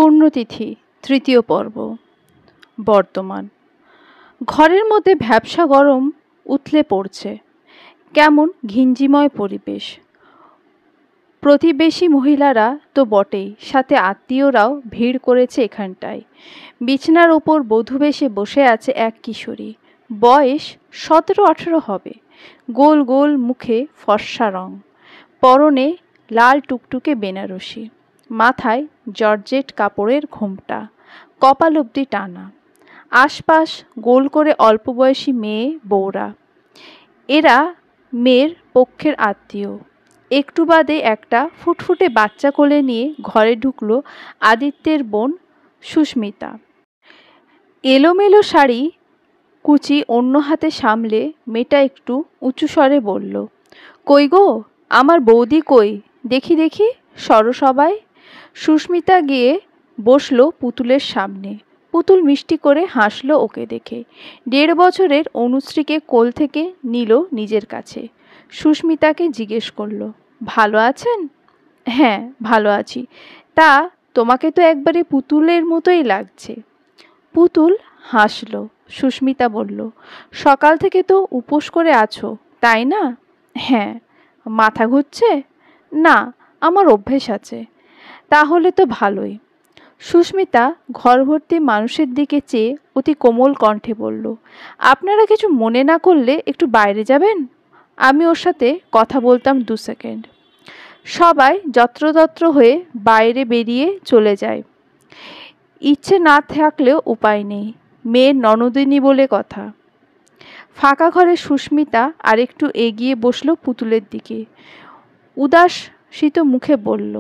পূর্ণতিথি তৃতীয় পর্ব। বর্তমান। ঘরের মধ্যে ভ্যাপসা গরম উথলে পড়ছে। কেমন ঘিঞ্জিময় পরিবেশ। প্রতিবেশী মহিলারা তো বটেই, সাথে আত্মীয়রাও ভিড় করেছে এখানটায়। বিছানার ওপর বধূবেশে বসে আছে এক কিশোরী। বয়স 17-18 হবে। গোল গোল মুখে ফর্সা রং, পরনে লাল টুকটুকে বেনারসি, মাথায় জর্জেট কাপড়ের ঘোমটা, কপাল অবধি টানা। আশপাশ গোল করে অল্প বয়সী মেয়ে বউরা। এরা মেয়ের পক্ষের আত্মীয়। একটু বাদে একটা ফুটফুটে বাচ্চা কোলে নিয়ে ঘরে ঢুকলো আদিত্যের বোন সুস্মিতা। এলোমেলো শাড়ি কুচি অন্য হাতে সামলে মেয়েটা একটু উঁচু স্বরে বলল, কই গো, আমার বৌদি কই, দেখি দেখি, সরো সবাই। সুস্মিতা গিয়ে বসলো পুতুলের সামনে। পুতুল মিষ্টি করে হাসলো ওকে দেখে। 1.5 বছরের অনুশ্রীকে কোল থেকে নিল নিজের কাছে। সুস্মিতাকে জিজ্ঞেস করলো, ভালো আছেন? হ্যাঁ, ভালো আছি। তা তোমাকে তো একবারে পুতুলের মতোই লাগছে। পুতুল হাসলো। সুস্মিতা বলল, সকাল থেকে তো উপোস করে আছো, তাই না? হ্যাঁ। মাথা ঘুরছে? না, আমার অভ্যেস আছে। তাহলে তো ভালোই। সুস্মিতা ঘরভর্তি মানুষের দিকে চেয়ে অতি কোমল কণ্ঠে বলল, আপনারা কিছু মনে না করলে একটু বাইরে যাবেন? আমি ওর সাথে কথা বলতাম 2 সেকেন্ড। সবাই যত্রতত্র হয়ে বাইরে বেরিয়ে চলে যায়। ইচ্ছে না থাকলেও উপায় নেই, মেয়ের ননদিনী বলে কথা। ফাঁকা ঘরে সুস্মিতা আরেকটু এগিয়ে বসলো পুতুলের দিকে। উদাসীত মুখে বলল,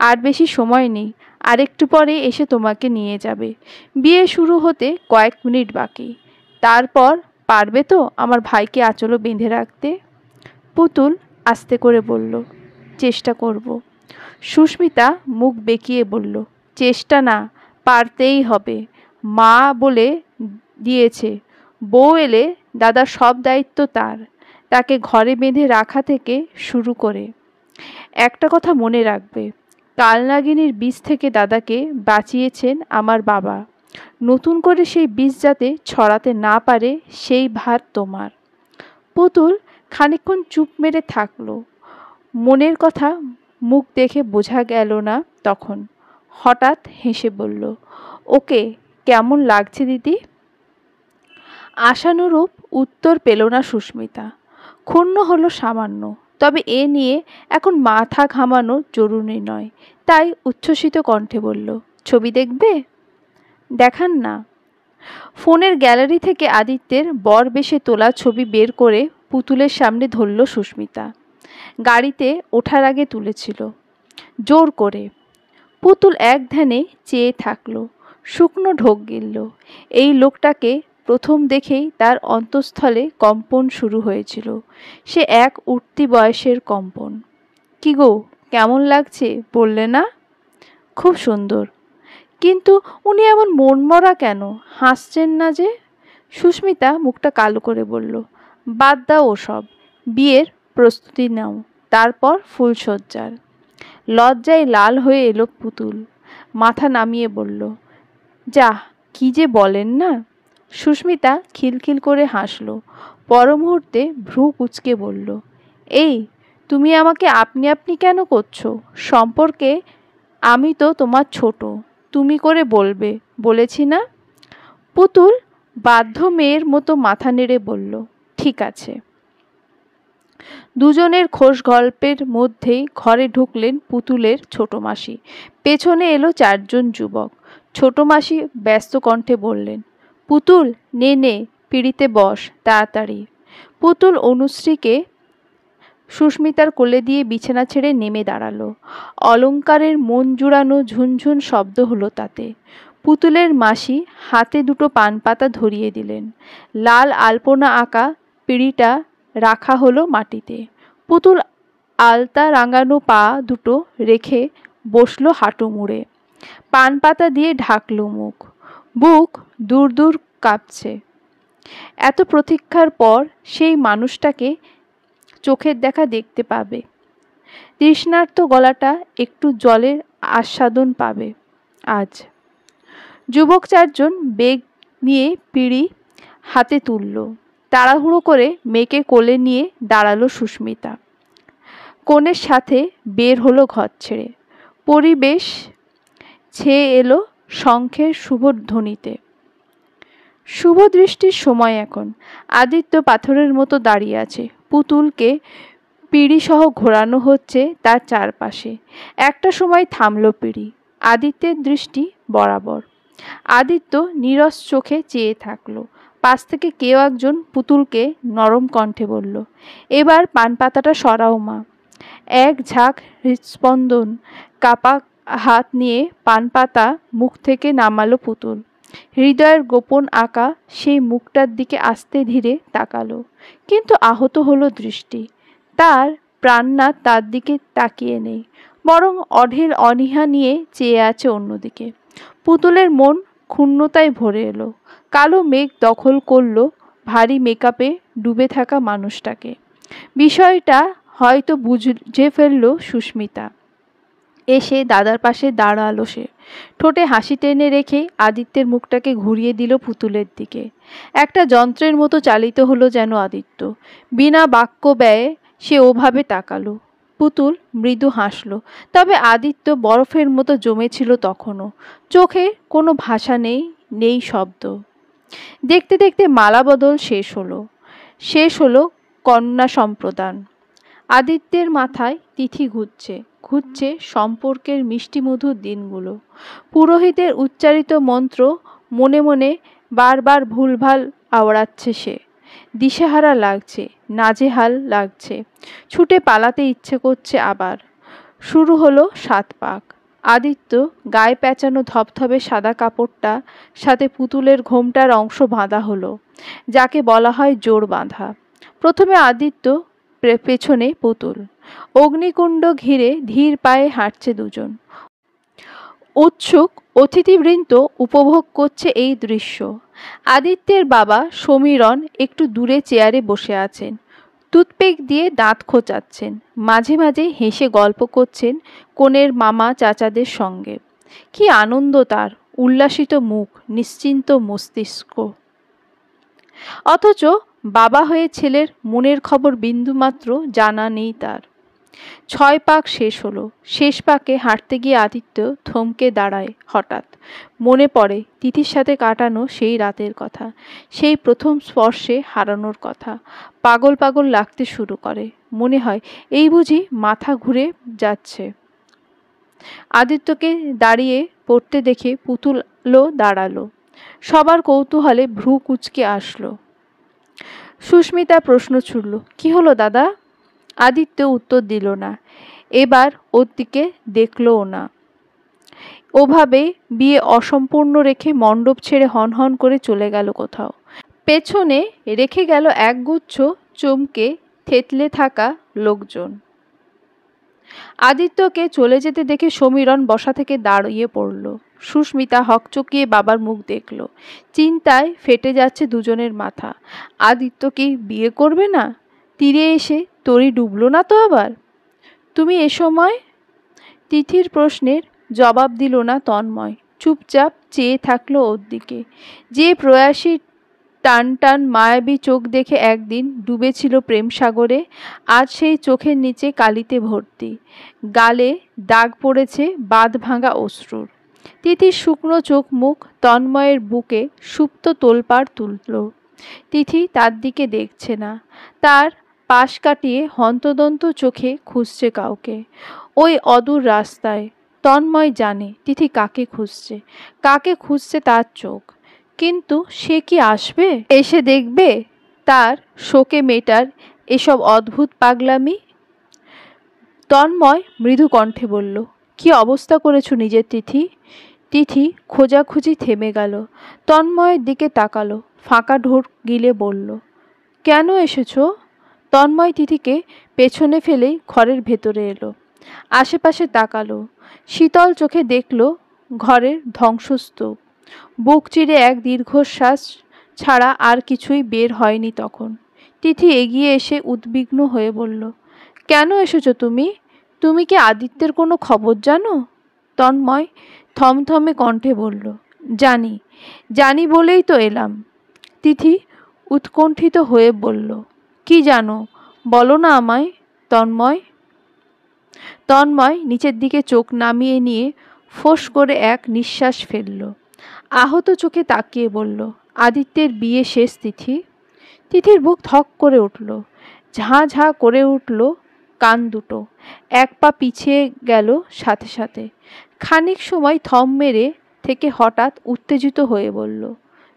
আর বেশি সময় নেই, আরেকটু পরে এসে তোমাকে নিয়ে যাবে। বিয়ে শুরু হতে কয়েক মিনিট বাকি। তারপর পারবে তো আমার ভাইকে আঁচলে বেঁধে রাখতে? পুতুল আস্তে করে বলল, চেষ্টা করব। সুস্মিতা মুখ বেঁকিয়ে বলল, চেষ্টা না, পারতেই হবে। মা বলে দিয়েছে, বউ এলে দাদা সব দায়িত্ব তার, তাকে ঘরে বেঁধে রাখা থেকে শুরু করে। একটা কথা মনে রাখবে, কালনাগিনীর বিষ থেকে দাদাকে বাঁচিয়েছেন আমার বাবা। নতুন করে সেই বিষ যাতে ছড়াতে না পারে সেই ভার তোমার। পুতুল খানিকক্ষণ চুপ মেরে থাকলো। মনের কথা মুখ দেখে বোঝা গেল না তখন। হঠাৎ হেসে বলল, ওকে কেমন লাগছে দিদি? আশানুরূপ উত্তর পেল না সুস্মিতা। ক্ষুণ্ণ হলো সামান্য, তবে এ নিয়ে এখন মাথা ঘামানো জরুরি নয়। তাই উচ্ছ্বসিত কণ্ঠে বলল, ছবি দেখবে? দেখান না। ফোনের গ্যালারি থেকে আদিত্যের বর বেশে তোলা ছবি বের করে পুতুলের সামনে ধরল সুস্মিতা। গাড়িতে ওঠার আগে তুলেছিল জোর করে। পুতুল এক ধ্যানে চেয়ে থাকলো, শুকনো ঢোক গিলল। এই লোকটাকে প্রথম দেখেই তার অন্তঃস্থলে কম্পন শুরু হয়েছিল। সে এক উঠতি বয়সের কম্পন। কি গো, কেমন লাগছে বললে না? খুব সুন্দর। কিন্তু উনি এমন মনমরা কেন, হাসছেন না যে? সুস্মিতা মুখটা কালো করে বলল, বাদ দাও ওসব, বিয়ের প্রস্তুতি নাও, তারপর ফুলশয্যার। লজ্জায় লাল হয়ে এলো পুতুল। মাথা নামিয়ে বলল, যা কি যে বলেন না। সুস্মিতা খিলখিল করে হাসল। পর মুহূর্তে ভ্রু কুঁচকে বলল, এই তুমি আমাকে আপনি আপনি কেন করছো? সম্পর্কে আমি তো তোমার ছোট, তুমি করে বলবে বলেছি না? পুতুল বাধ্য মেয়ের মতো মাথা নেড়ে বলল, ঠিক আছে। দুজনের খোশ গল্পের মধ্যেই ঘরে ঢুকলেন পুতুলের ছোট মাসি। পেছনে এলো 4 জন যুবক। ছোট মাসি ব্যস্ত কণ্ঠে বললেন, পুতুল নে নে, পিঁড়িতে বস তাড়াতাড়ি। পুতুল অনুশ্রীকে সুস্মিতার কোলে দিয়ে বিছানা ছেড়ে নেমে দাঁড়ালো। অলংকারের মন জুড়ানো ঝুনঝুন শব্দ হলো তাতে। পুতুলের মাসি হাতে 2টো পান পাতা ধরিয়ে দিলেন। লাল আলপনা আঁকা পিঁড়িটা রাখা হলো মাটিতে। পুতুল আলতা রাঙানো পা 2টো রেখে বসলো হাঁটু মুড়ে। পান পাতা দিয়ে ঢাকলো মুখ। বুক দূর দূর কাঁপছে। এত প্রতীক্ষার পর সেই মানুষটাকে চোখের দেখা দেখতে পাবে। তৃষ্ণার্ত গলাটা একটু জলের আস্বাদন পাবে। আজ। যুবক চারজন বেগ নিয়ে পিঁড়ি হাতে তুলল। তাড়াহুড়ো করে মেয়েকে কোলে নিয়ে দাঁড়ালো সুস্মিতা। কনের সাথে বের হলো ঘর ছেড়ে। পরিবেশ ছেয়ে এলো শঙ্খের শুভ ধ্বনিতে। শুভ দৃষ্টির সময় এখন। আদিত্য পাথরের মতো দাঁড়িয়ে আছে। পুতুলকে পিঁড়িসহ ঘোরানো হচ্ছে তার চারপাশে। একটা সময় থামল পিঁড়ি। আদিত্যের দৃষ্টি বরাবর। আদিত্য নীরস চোখে চেয়ে থাকলো। পাশ থেকে কেউ একজন পুতুলকে নরম কণ্ঠে বলল, এবার পান পাতাটা সরাও মা। এক ঝাঁক হৃৎস্পন্দন কাপা হাত নিয়ে পান পাতা মুখ থেকে নামালো পুতুল। হৃদয়ের গোপন আঁকা সেই মুখটার দিকে আস্তে ধীরে তাকালো, কিন্তু আহত হলো দৃষ্টি। তার প্রাণনাথ তার দিকে তাকিয়ে নেই, বরং অঢেল অনীহা নিয়ে চেয়ে আছে অন্যদিকে। পুতুলের মন ক্ষুণ্ণতায় ভরে এলো। কালো মেঘ দখল করল ভারী মেকআপে ডুবে থাকা মানুষটাকে। বিষয়টা হয়তো বুঝে ফেলল সুস্মিতা। এসে দাদার পাশে দাঁড়ালো সে। ঠোঁটে হাসি টেনে রেখে আদিত্যের মুখটাকে ঘুরিয়ে দিল পুতুলের দিকে। একটা যন্ত্রের মতো চালিত হলো যেন আদিত্য। বিনা বাক্য ব্যয়ে সে ওভাবে তাকালো। পুতুল মৃদু হাসলো, তবে আদিত্য বরফের মতো জমেছিল তখনও। চোখে কোনো ভাষা নেই, নেই শব্দ। দেখতে দেখতে মালা বদল শেষ হলো কন্যা সম্প্রদান। আদিত্যের মাথায় তিথি ঘুরছে সম্পর্কের মিষ্টিমধুর দিনগুলো। পুরোহিতের উচ্চারিত মন্ত্র মনে মনে বারবার ভুলভাল আওড়াচ্ছে সে। দিশেহারা লাগছে, নাজেহাল লাগছে। ছুটে পালাতে ইচ্ছে করছে আবার। শুরু হলো 7 পাক। আদিত্য গায়ে পেঁচানো ধবধবে সাদা কাপড়টা সাথে পুতুলের ঘোমটার অংশ বাঁধা হলো, যাকে বলা হয় জোর বাঁধা। প্রথমে আদিত্য, পেছনে পুতুল। অগ্নিকুণ্ড ঘিরে ধীর পায়ে হাঁটছে দুজন। উৎসুক অতিথিবৃন্দ উপভোগ করছে এই দৃশ্য। আদিত্যের বাবা সমীরণ একটু দূরে চেয়ারে বসে আছেন। টুথপিক দিয়ে দাঁত খোঁচাচ্ছেন। মাঝে মাঝে হেসে গল্প করছেন কনের মামা চাচাদের সঙ্গে। কি আনন্দ তার, উল্লাসিত মুখ, নিশ্চিন্ত মস্তিষ্ক। অথচ বাবা হয়ে ছেলের মনের খবর বিন্দুমাত্র জানা নেই তার। 6 পাক শেষ হলো। শেষ পাকে হাঁটতে গিয়ে আদিত্য থমকে দাঁড়ায় হঠাৎ। মনে পড়ে তিথির সাথে কাটানো সেই রাতের কথা, সেই প্রথম স্পর্শে হারানোর কথা। পাগল পাগল লাগতে শুরু করে। মনে হয় এই বুঝি মাথা ঘুরে যাচ্ছে। আদিত্যকে দাঁড়িয়ে পড়তে দেখে পুতুলও দাঁড়ালো। সবার কৌতূহলে ভ্রু কুঁচকে আসলো। সুস্মিতা প্রশ্ন ছুড়ল, কি হলো দাদা? আদিত্য উত্তর দিল না। এবার ওর দিকে দেখলও না। ওভাবে বিয়ে অসম্পূর্ণ রেখে মণ্ডপ ছেড়ে হনহন করে চলে গেল কোথাও। পেছনে রেখে গেল একগুচ্ছ চমকে থেতলে থাকা লোকজন। আদিত্যকে চলে যেতে দেখে সমীরণ বসা থেকে দাঁড়িয়ে পড়ল। সুস্মিতা হকচকিয়ে বাবার মুখ দেখল। চিন্তায় ফেটে যাচ্ছে দুজনের মাথা। আদিত্য কি বিয়ে করবে না? তীরে এসে তরি ডুবলো না তো আবার? তুমি এ সময়? তিথির প্রশ্নের জবাব দিল না তন্ময়। চুপচাপ চেয়ে থাকলো ওর দিকে। যে প্রয়াসী টান টান মায়াবী চোখ দেখে একদিন ডুবেছিল প্রেম সাগরে, আজ সেই চোখের নিচে কালিতে ভর্তি। গালে দাগ পড়েছে বাঁধ ভাঙা অশ্রুর। তিথির শুকনো চোখ মুখ তন্ময়ের বুকে সুপ্ত তোলপাড় তুলল। তিথি তার দিকে দেখছে না। তার পাশ কাটিয়ে হন্তদন্ত চোখে খুঁজছে কাউকে। ওই অদূর রাস্তায়। তন্ময় জানে তিথি কাকে খুঁজছে তার চোখ। কিন্তু সে কি আসবে? এসে দেখবে তার শোকে মেটার এসব অদ্ভুত পাগলামি? তন্ময় মৃদু কণ্ঠে বলল, কি অবস্থা করেছো নিজের তিথি? তিথি খোঁজাখুঁজি থেমে গেল। তন্ময়ের দিকে তাকালো, ফাঁকা ঢোর গিলে বলল, কেন এসেছো? তন্ময় তিথিকে পেছনে ফেলেই ঘরের ভেতরে এলো। আশেপাশে তাকালো। শীতল চোখে দেখল ঘরের ধ্বংসস্তূপ। বুক চিরে এক দীর্ঘশ্বাস ছাড়া আর কিছুই বের হয়নি তখন। তিথি এগিয়ে এসে উদ্বিগ্ন হয়ে বলল, কেন এসেছো তুমি? তুমি কি আদিত্যের কোনো খবর জানো? তন্ময় থমথমে কণ্ঠে বলল, জানি, জানি বলেই তো এলাম। তিথি উৎকণ্ঠিত হয়ে বলল, কি জানো, বলো না আমায়। তন্ময় তন্ময় নিচের দিকে চোখ নামিয়ে নিয়ে ফোঁস করে এক নিঃশ্বাস ফেলল। আহত চোখে তাকিয়ে বলল, আদিত্যের বিয়ে শেষ তিথি। তিথির বুক ধক করে উঠল, ঝাঁ ঝাঁ করে উঠল কান দুটো, এক পা পিছিয়ে গেল সাথে সাথে। খানিক সময় থম মেরে থেকে হঠাৎ উত্তেজিত হয়ে বলল,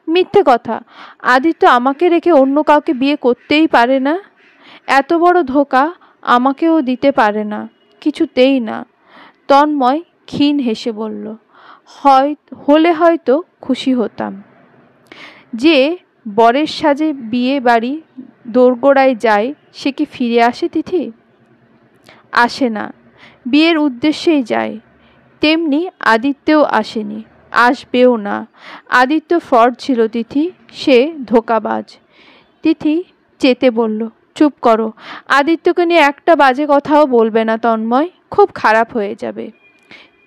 মিথ্যে কথা, আদিত্য আমাকে রেখে অন্য কাউকে বিয়ে করতেই পারে না। এত বড় ধোঁকা আমাকেও দিতে পারে না, কিছুতেই না। তন্ময় ক্ষীণ হেসে বলল, হলে হয়তো খুশি হতাম। যে বরের সাজে বিয়ে বাড়ি দোরগোড়ায় যায় সে কি ফিরে আসে তিথি? আসে না, বিয়ের উদ্দেশ্যেই যায়। তেমনি আদিত্যও আসেনি, আসবেও না। আদিত্য ফ্রড ছিল তিথি, সে ধোঁকাবাজ। তিথি চেতে বলল, চুপ করো, আদিত্যকে নিয়ে একটা বাজে কথাও বলবে না তন্ময়, খুব খারাপ হয়ে যাবে।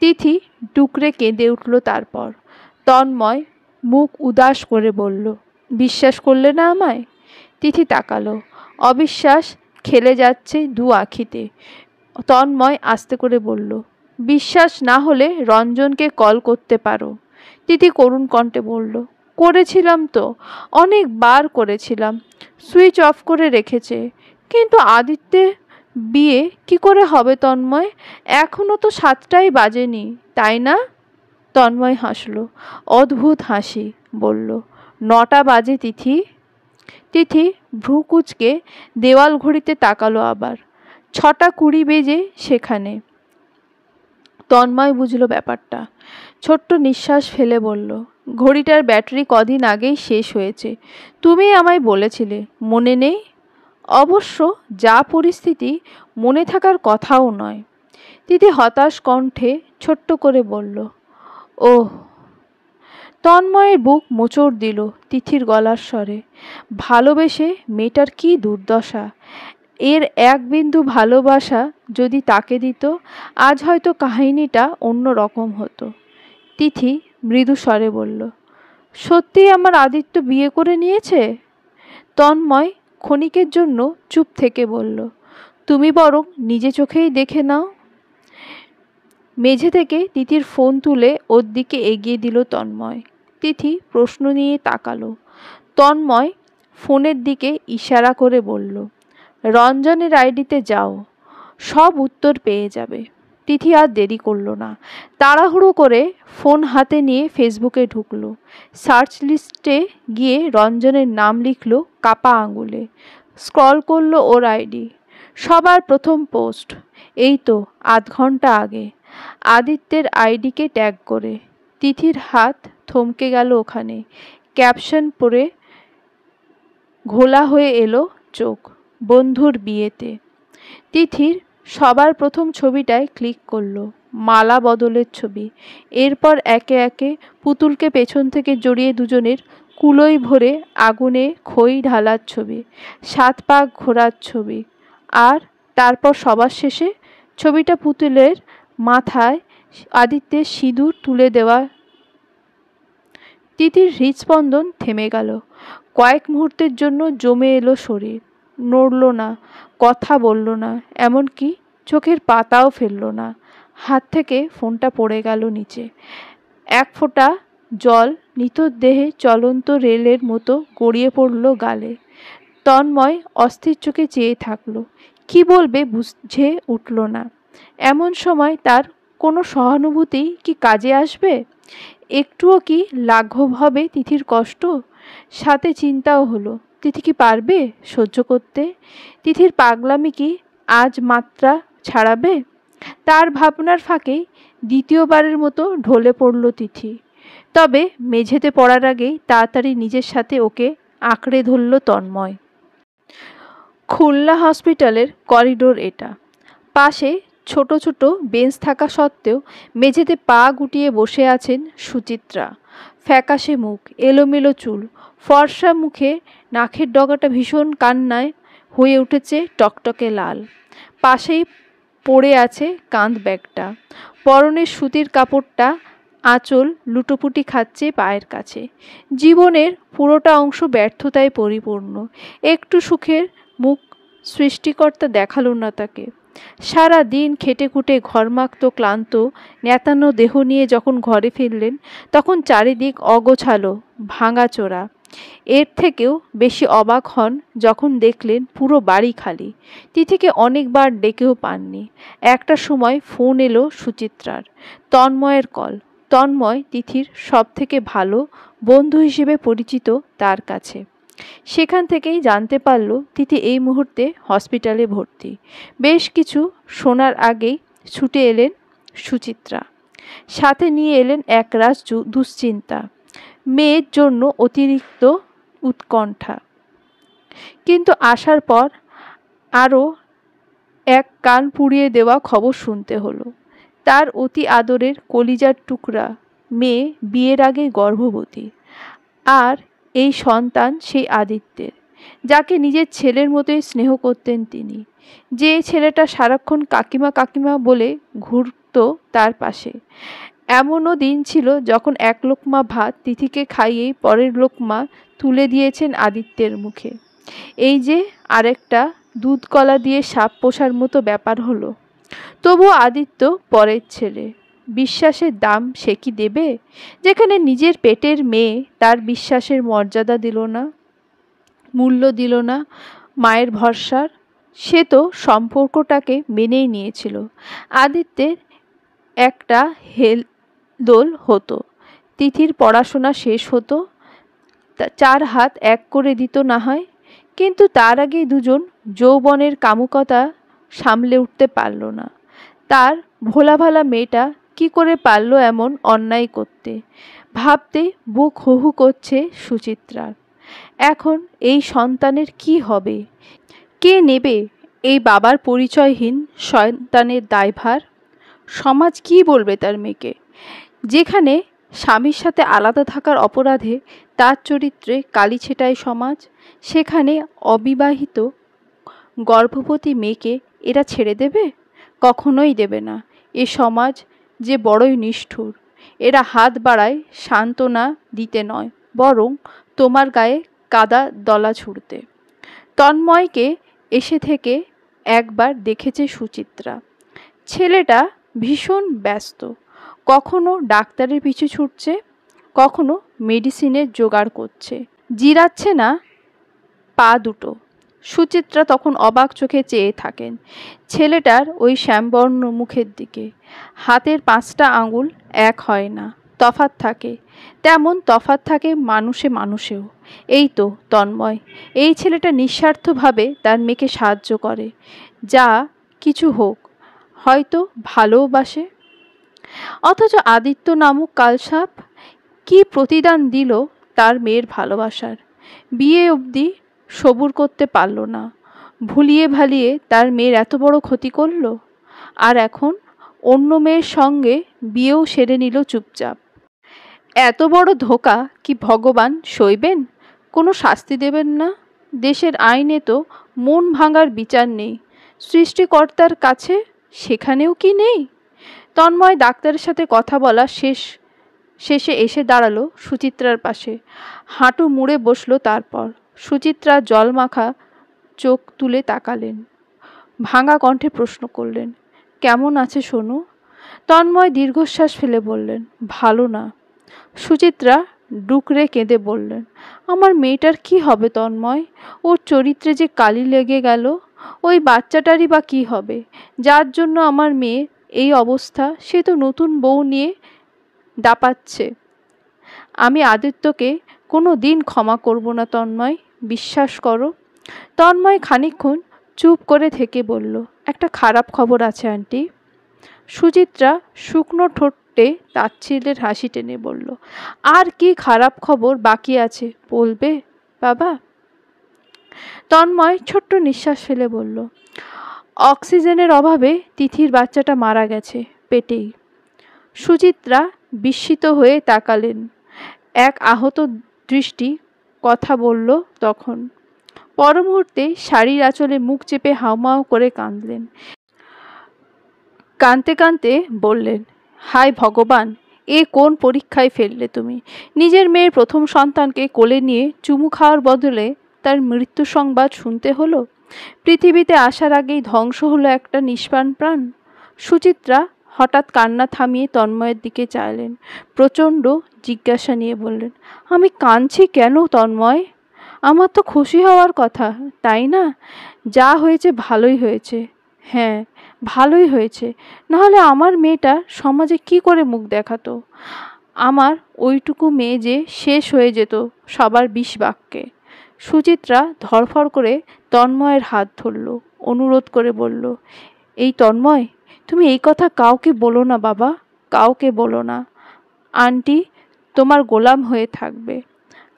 তিথি ডুকরে কেঁদে উঠল। তারপর তন্ময় মুখ উদাস করে বলল, বিশ্বাস করলে না আমায়? তিথি তাকালো, অবিশ্বাস খেলে যাচ্ছে দু আখিতে। তন্ময় আস্তে করে বলল, বিশ্বাস না হলে রঞ্জনকে কল করতে পারো। তিথি করুণ কণ্ঠে বলল, করেছিলাম তো, অনেকবার করেছিলাম, সুইচ অফ করে রেখেছে। কিন্তু আদিত্যে বিয়ে কি করে হবে তন্ময়? এখনো তো 7টাই বাজেনি, তাই না? তন্ময় হাসল, অদ্ভুত হাসি, বলল, 9টা বাজে তিথি। তিথি ভ্রু কুঁচকে দেওয়াল ঘড়িতে তাকালো আবার, 6টা 20 বেজে সেখানে। তন্ময় বুঝল ব্যাপারটা, ছোট্ট নিঃশ্বাস ফেলে বলল, ঘড়িটার ব্যাটারি কদিন আগেই শেষ হয়েছে, তুমি আমায় বলেছিলে, মনে নেই? অবশ্য যা পরিস্থিতি, মনে থাকার কথাও নয়। তিথি হতাশ কণ্ঠে ছোট্ট করে বলল, ওহ। তন্ময়ের বুক মোচড় দিল তিথির গলার স্বরে। ভালোবেসে মেয়েটার কি দুর্দশা! এর এক বিন্দু ভালোবাসা যদি তাকে দিত, আজ হয়তো কাহিনীটা অন্য রকম হতো। তিথি মৃদু স্বরে বলল, সত্যিই আমার আদিত্য বিয়ে করে নিয়েছে? তন্ময় ক্ষণিকের জন্য চুপ থেকে বলল, তুমি বরং নিজে চোখেই দেখে নাও। মেঝে থেকে তিথির ফোন তুলে ওর দিকে এগিয়ে দিল তন্ময়। তিথি প্রশ্ন নিয়ে তাকালো। তন্ময় ফোনের দিকে ইশারা করে বলল, রঞ্জনের আইডিতে যাও, সব উত্তর পেয়ে যাবে। তিথি আর দেরি করল না, তাড়াহুড়ো করে ফোন হাতে নিয়ে ফেসবুকে ঢুকলো। সার্চ লিস্টে গিয়ে রঞ্জনের নাম লিখল কাপা আঙুলে। স্ক্রল করলো ওর আইডি। সবার প্রথম পোস্ট এই তো আধ ঘন্টা আগে, আদিত্যের আইডিকে ট্যাগ করে। তিথির হাত থমকে গেল ওখানে। ক্যাপশন পড়ে ঘোলা হয়ে এলো চোখ, বন্ধুর বিয়েতে। তিথির সবার প্রথম ছবিটায় ক্লিক করলো, মালা বদলের ছবি। এরপর একে একে পুতুলকে পেছন থেকে জড়িয়ে দুজনের কুলোই ভরে আগুনে খই ঢালার ছবি, 7 পাক ঘোরার ছবি। আর তারপর সবার শেষে ছবিটা পুতুলের মাথায় আদিত্যের সিঁদুর তুলে দেওয়া। তিথির হৃদস্পন্দন থেমে গেল। কয়েক মুহূর্তের জন্য জমে এলো শরীর, নড়ল না, কথা বলল না, এমনকি চোখের পাতাও ফেলল না। হাত থেকে ফোনটা পড়ে গেল নিচে। এক ফোঁটা জল নিতর দেহে চলন্ত রেলের মতো গড়িয়ে পড়ল গালে। তন্ময় অস্থির চোখে চেয়ে থাকলো, কি বলবে বুঝে উঠল না। এমন সময় তার কোনো সহানুভূতি কি কাজে আসবে? একটুও কি লাঘব হবে তিথির কষ্ট? সাথে চিন্তাও হলো, তিথি কি পারবে সহ্য করতে? তিথির পাগলামি কি আজ মাত্রা ছাড়াবে? তার ভাবনার ফাঁকেই দ্বিতীয়বারের মতো ঢলে পড়ল তিথি। তবে মেঝেতে পড়ার আগেই তাড়াতাড়ি নিজের সাথে ওকে আঁকড়ে ধরল তন্ময়। খুলনা হসপিটালের করিডোর এটা। পাশে ছোট ছোট বেঞ্চ থাকা সত্ত্বেও মেঝেতে পা গুটিয়ে বসে আছেন সুচিত্রা। ফ্যাকাশে মুখ, এলোমেলো চুল, ফর্সা মুখে নাকের ডগাটা ভীষণ কান্নায় হয়ে উঠেছে টকটকে লাল। পাশেই পড়ে আছে কাঁধ ব্যাগটা। পরনের সুতির কাপড়টা আঁচল লুটোপুটি খাচ্ছে পায়ের কাছে। জীবনের পুরোটা অংশ ব্যর্থতায় পরিপূর্ণ। একটু সুখের মুখ সৃষ্টিকর্তা দেখালো না তাকে। সারা দিন খেটেখুটে ঘর্মাক্ত ক্লান্ত নেতানো দেহ নিয়ে যখন ঘরে ফিরলেন, তখন চারিদিক অগোছালো, ভাঙাচোরা। এর থেকেও বেশি অবাক হন যখন দেখলেন পুরো বাড়ি খালি। তিথিকে অনেকবার ডেকেও পাননি। একটা সময় ফোন এলো সুচিত্রার, তন্ময়ের কল। তন্ময় তিথির সবথেকে ভালো বন্ধু হিসেবে পরিচিত তার কাছে। সেখান থেকেই জানতে পারল তিথি এই মুহূর্তে হসপিটালে ভর্তি। বেশ কিছু শোনার আগেই ছুটে এলেন সুচিত্রা। সাথে নিয়ে এলেন একরাশ দুশ্চিন্তা, মেয়ের জন্য অতিরিক্ত উৎকণ্ঠা। কিন্তু আসার পর আরও এক কান পুড়িয়ে দেওয়া খবর শুনতে হলো। তার অতি আদরের কলিজার টুকরা মেয়ে বিয়ের আগে গর্ভবতী। আর এই সন্তান সেই আদিত্যের, যাকে নিজের ছেলের মতোই স্নেহ করতেন তিনি। যে ছেলেটা সারাক্ষণ কাকিমা কাকিমা বলে ঘুরত তার পাশে। এমনও দিন ছিল যখন এক লোকমা ভাত তিথিকে খাইয়েই পরের লোকমা তুলে দিয়েছেন আদিত্যের মুখে। এই যে আরেকটা দুধ কলা দিয়ে সাপ পোষার মতো ব্যাপার হলো। তবুও আদিত্য পরের ছেলে, বিশ্বাসের দাম সে কি দেবে, যেখানে নিজের পেটের মেয়ে তার বিশ্বাসের মর্যাদা দিল না, মূল্য দিল না, মায়ের ভরসার। সে তো সম্পর্কটাকে মেনেই নিয়েছিল। আদিত্যের একটা হেলদোল হতো, তিথির পড়াশোনা শেষ হতো, 4 হাত এক করে দিত না হয়। কিন্তু তার আগেই দুজন যৌবনের কামুকতা সামলে উঠতে পারল না। তার ভোলাভালা মেয়েটা কি করে পারল এমন অন্যায় করতে, ভাবতে বুক হু হু করছে সুচিত্রার। এখন এই সন্তানের কি হবে? কে নেবে এই বাবার পরিচয়হীন সন্তানের দায়ভার? সমাজ কি বলবে তার মেয়েকে? যেখানে স্বামীর সাথে আলাদা থাকার অপরাধে তার চরিত্রে কালি ছেটায় সমাজ, সেখানে অবিবাহিত গর্ভবতী মেয়েকে এরা ছেড়ে দেবে? কখনোই দেবে না। এ সমাজ যে বড়ই নিষ্ঠুর। এরা হাত বাড়ায় সান্ত্বনা দিতে নয়, বরং তোমার গায়ে কাদা দলা ছুড়তে। তন্ময়কে এসে থেকে একবার দেখেছে সুচিত্রা। ছেলেটা ভীষণ ব্যস্ত, কখনো ডাক্তারের পিছু ছুটছে, কখনো মেডিসিনের জোগাড় করছে। জিরাচ্ছে না পা দুটো। সুচিত্রা তখন অবাক চোখে চেয়ে থাকেন ছেলেটার ওই শ্যামবর্ণ মুখের দিকে। হাতের 5টা আঙুল এক হয় না, তফাৎ থাকে। তেমন তফাৎ থাকে মানুষে মানুষেও। এই তো তন্ময়, এই ছেলেটা নিঃস্বার্থভাবে তার মেয়েকে সাহায্য করে। যা কিছু হোক, হয়তো ভালোবাসে। অথচ আদিত্য নামক কালসাপ কি প্রতিদান দিল তার মেয়ের ভালোবাসার? বিয়ে অবধি সবুর করতে পারল না, ভুলিয়ে ভালিয়ে তার মেয়ের এত বড় ক্ষতি করল। আর এখন অন্য মেয়ের সঙ্গে বিয়েও সেরে নিল চুপচাপ। এত বড় ধোঁকা কি ভগবান সইবেন? কোনো শাস্তি দেবেন না? দেশের আইনে তো মন ভাঙার বিচার নেই, সৃষ্টিকর্তার কাছে সেখানেও কি নেই? তন্ময় ডাক্তারের সাথে কথা বলা শেষে এসে দাঁড়ালো সুচিত্রার পাশে, হাঁটু মুড়ে বসলো। তারপর সুচিত্রা জলমাখা চোখ তুলে তাকালেন, ভাঙা কণ্ঠে প্রশ্ন করলেন, কেমন আছে সোনু? তন্ময় দীর্ঘশ্বাস ফেলে বললেন, ভালো না। সুচিত্রা ডুকরে কেঁদে বললেন, আমার মেয়েটার কি হবে তন্ময়? ওর চরিত্রে যে কালি লেগে গেল। ওই বাচ্চাটারই বা কি হবে? যার জন্য আমার মেয়ে এই অবস্থা, সে তো নতুন বউ নিয়ে দাপাচ্ছে। আমি আদিত্যকে কোনো দিন ক্ষমা করব না তন্ময়, বিশ্বাস করো। তন্ময় খানিকক্ষণ চুপ করে থেকে বলল, একটা খারাপ খবর আছে আন্টি। সুচিত্রা শুকনো ঠোঁটে তাচ্ছিল্যের হাসি টেনে বলল, আর কি খারাপ খবর বাকি আছে বলবে বাবা? তন্ময় ছোট্ট নিঃশ্বাস ফেলে বলল, অক্সিজেনের অভাবে তিথির বাচ্চাটা মারা গেছে পেটেই। সুচিত্রা বিস্মিত হয়ে তাকালেন, এক আহত দৃষ্টি কথা বলল তখন। পর মুহূর্তে শাড়ির আঁচলে মুখ চেপে হাউমাউ করে কাঁদলেন। কাঁদতে কাঁদতে বললেন, হায় ভগবান, এ কোন পরীক্ষায় ফেললে তুমি? নিজের মেয়ের প্রথম সন্তানকে কোলে নিয়ে চুমু খাওয়ার বদলে তার মৃত্যু সংবাদ শুনতে হলো। পৃথিবীতে আসার আগেই ধ্বংস হলো একটা নিষ্প্রাণ প্রাণ। সুচিত্রা হঠাৎ কান্না থামিয়ে তন্ময়ের দিকে চাইলেন, প্রচণ্ড জিজ্ঞাসা নিয়ে বললেন, আমি কাঁদছি কেন তন্ময়? আমার তো খুশি হওয়ার কথা, তাই না? যা হয়েছে ভালোই হয়েছে। হ্যাঁ, ভালোই হয়েছে, নাহলে আমার মেয়েটা সমাজে কি করে মুখ দেখাতো? আমার ওইটুকু মেয়ে যে শেষ হয়ে যেত সবার বিষ বাক্যে। সুচিত্রা ধরফর করে তন্ময়ের হাত ধরল, অনুরোধ করে বলল, এই তন্ময়, তুমি এই কথা কাউকে বলো না বাবা, কাউকে বলো না। আন্টি তোমার গোলাম হয়ে থাকবে।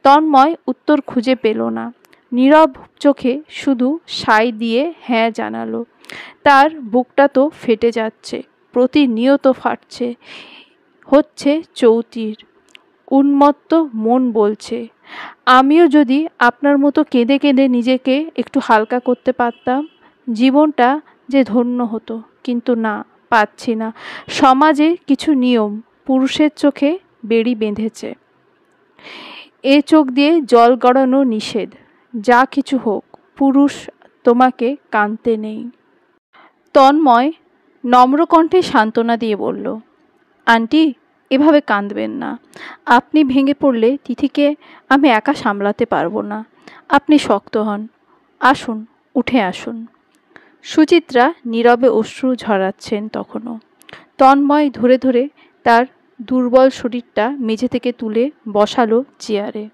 তন্ময় উত্তর খুঁজে পেল না, নীরব চোখে শুধু সাই দিয়ে হ্যাঁ জানালো। তার বুকটা তো ফেটে যাচ্ছে, প্রতিনিয়ত ফাটছে, হচ্ছে চৌতির। উন্মত্ত মন বলছে, আমিও যদি আপনার মতো কেঁদে কেঁদে নিজেকে একটু হালকা করতে পারতাম, জীবনটা যে ধন্য হতো। কিন্তু না, পাচ্ছি না। সমাজে কিছু নিয়ম পুরুষের চোখে বেড়ি বেঁধেছে। এ চোখ দিয়ে জল গড়ানো নিষেধ। যা কিছু হোক, পুরুষ তোমাকে কাঁদতে নেই। তন্ময় নম্র কণ্ঠে সান্ত্বনা দিয়ে বলল, আন্টি এভাবে কাঁদবেন না। আপনি ভেঙে পড়লে তিথিকে আমি একা সামলাতে পারবো না। আপনি শক্ত হন, আসুন, উঠে আসুন। সুচিত্রা নীরবে অশ্রু ঝরাচ্ছেন তখনও। তন্ময় ধরে ধরে তার দুর্বল শরীরটা মেঝে থেকে তুলে বসালো চেয়ারে।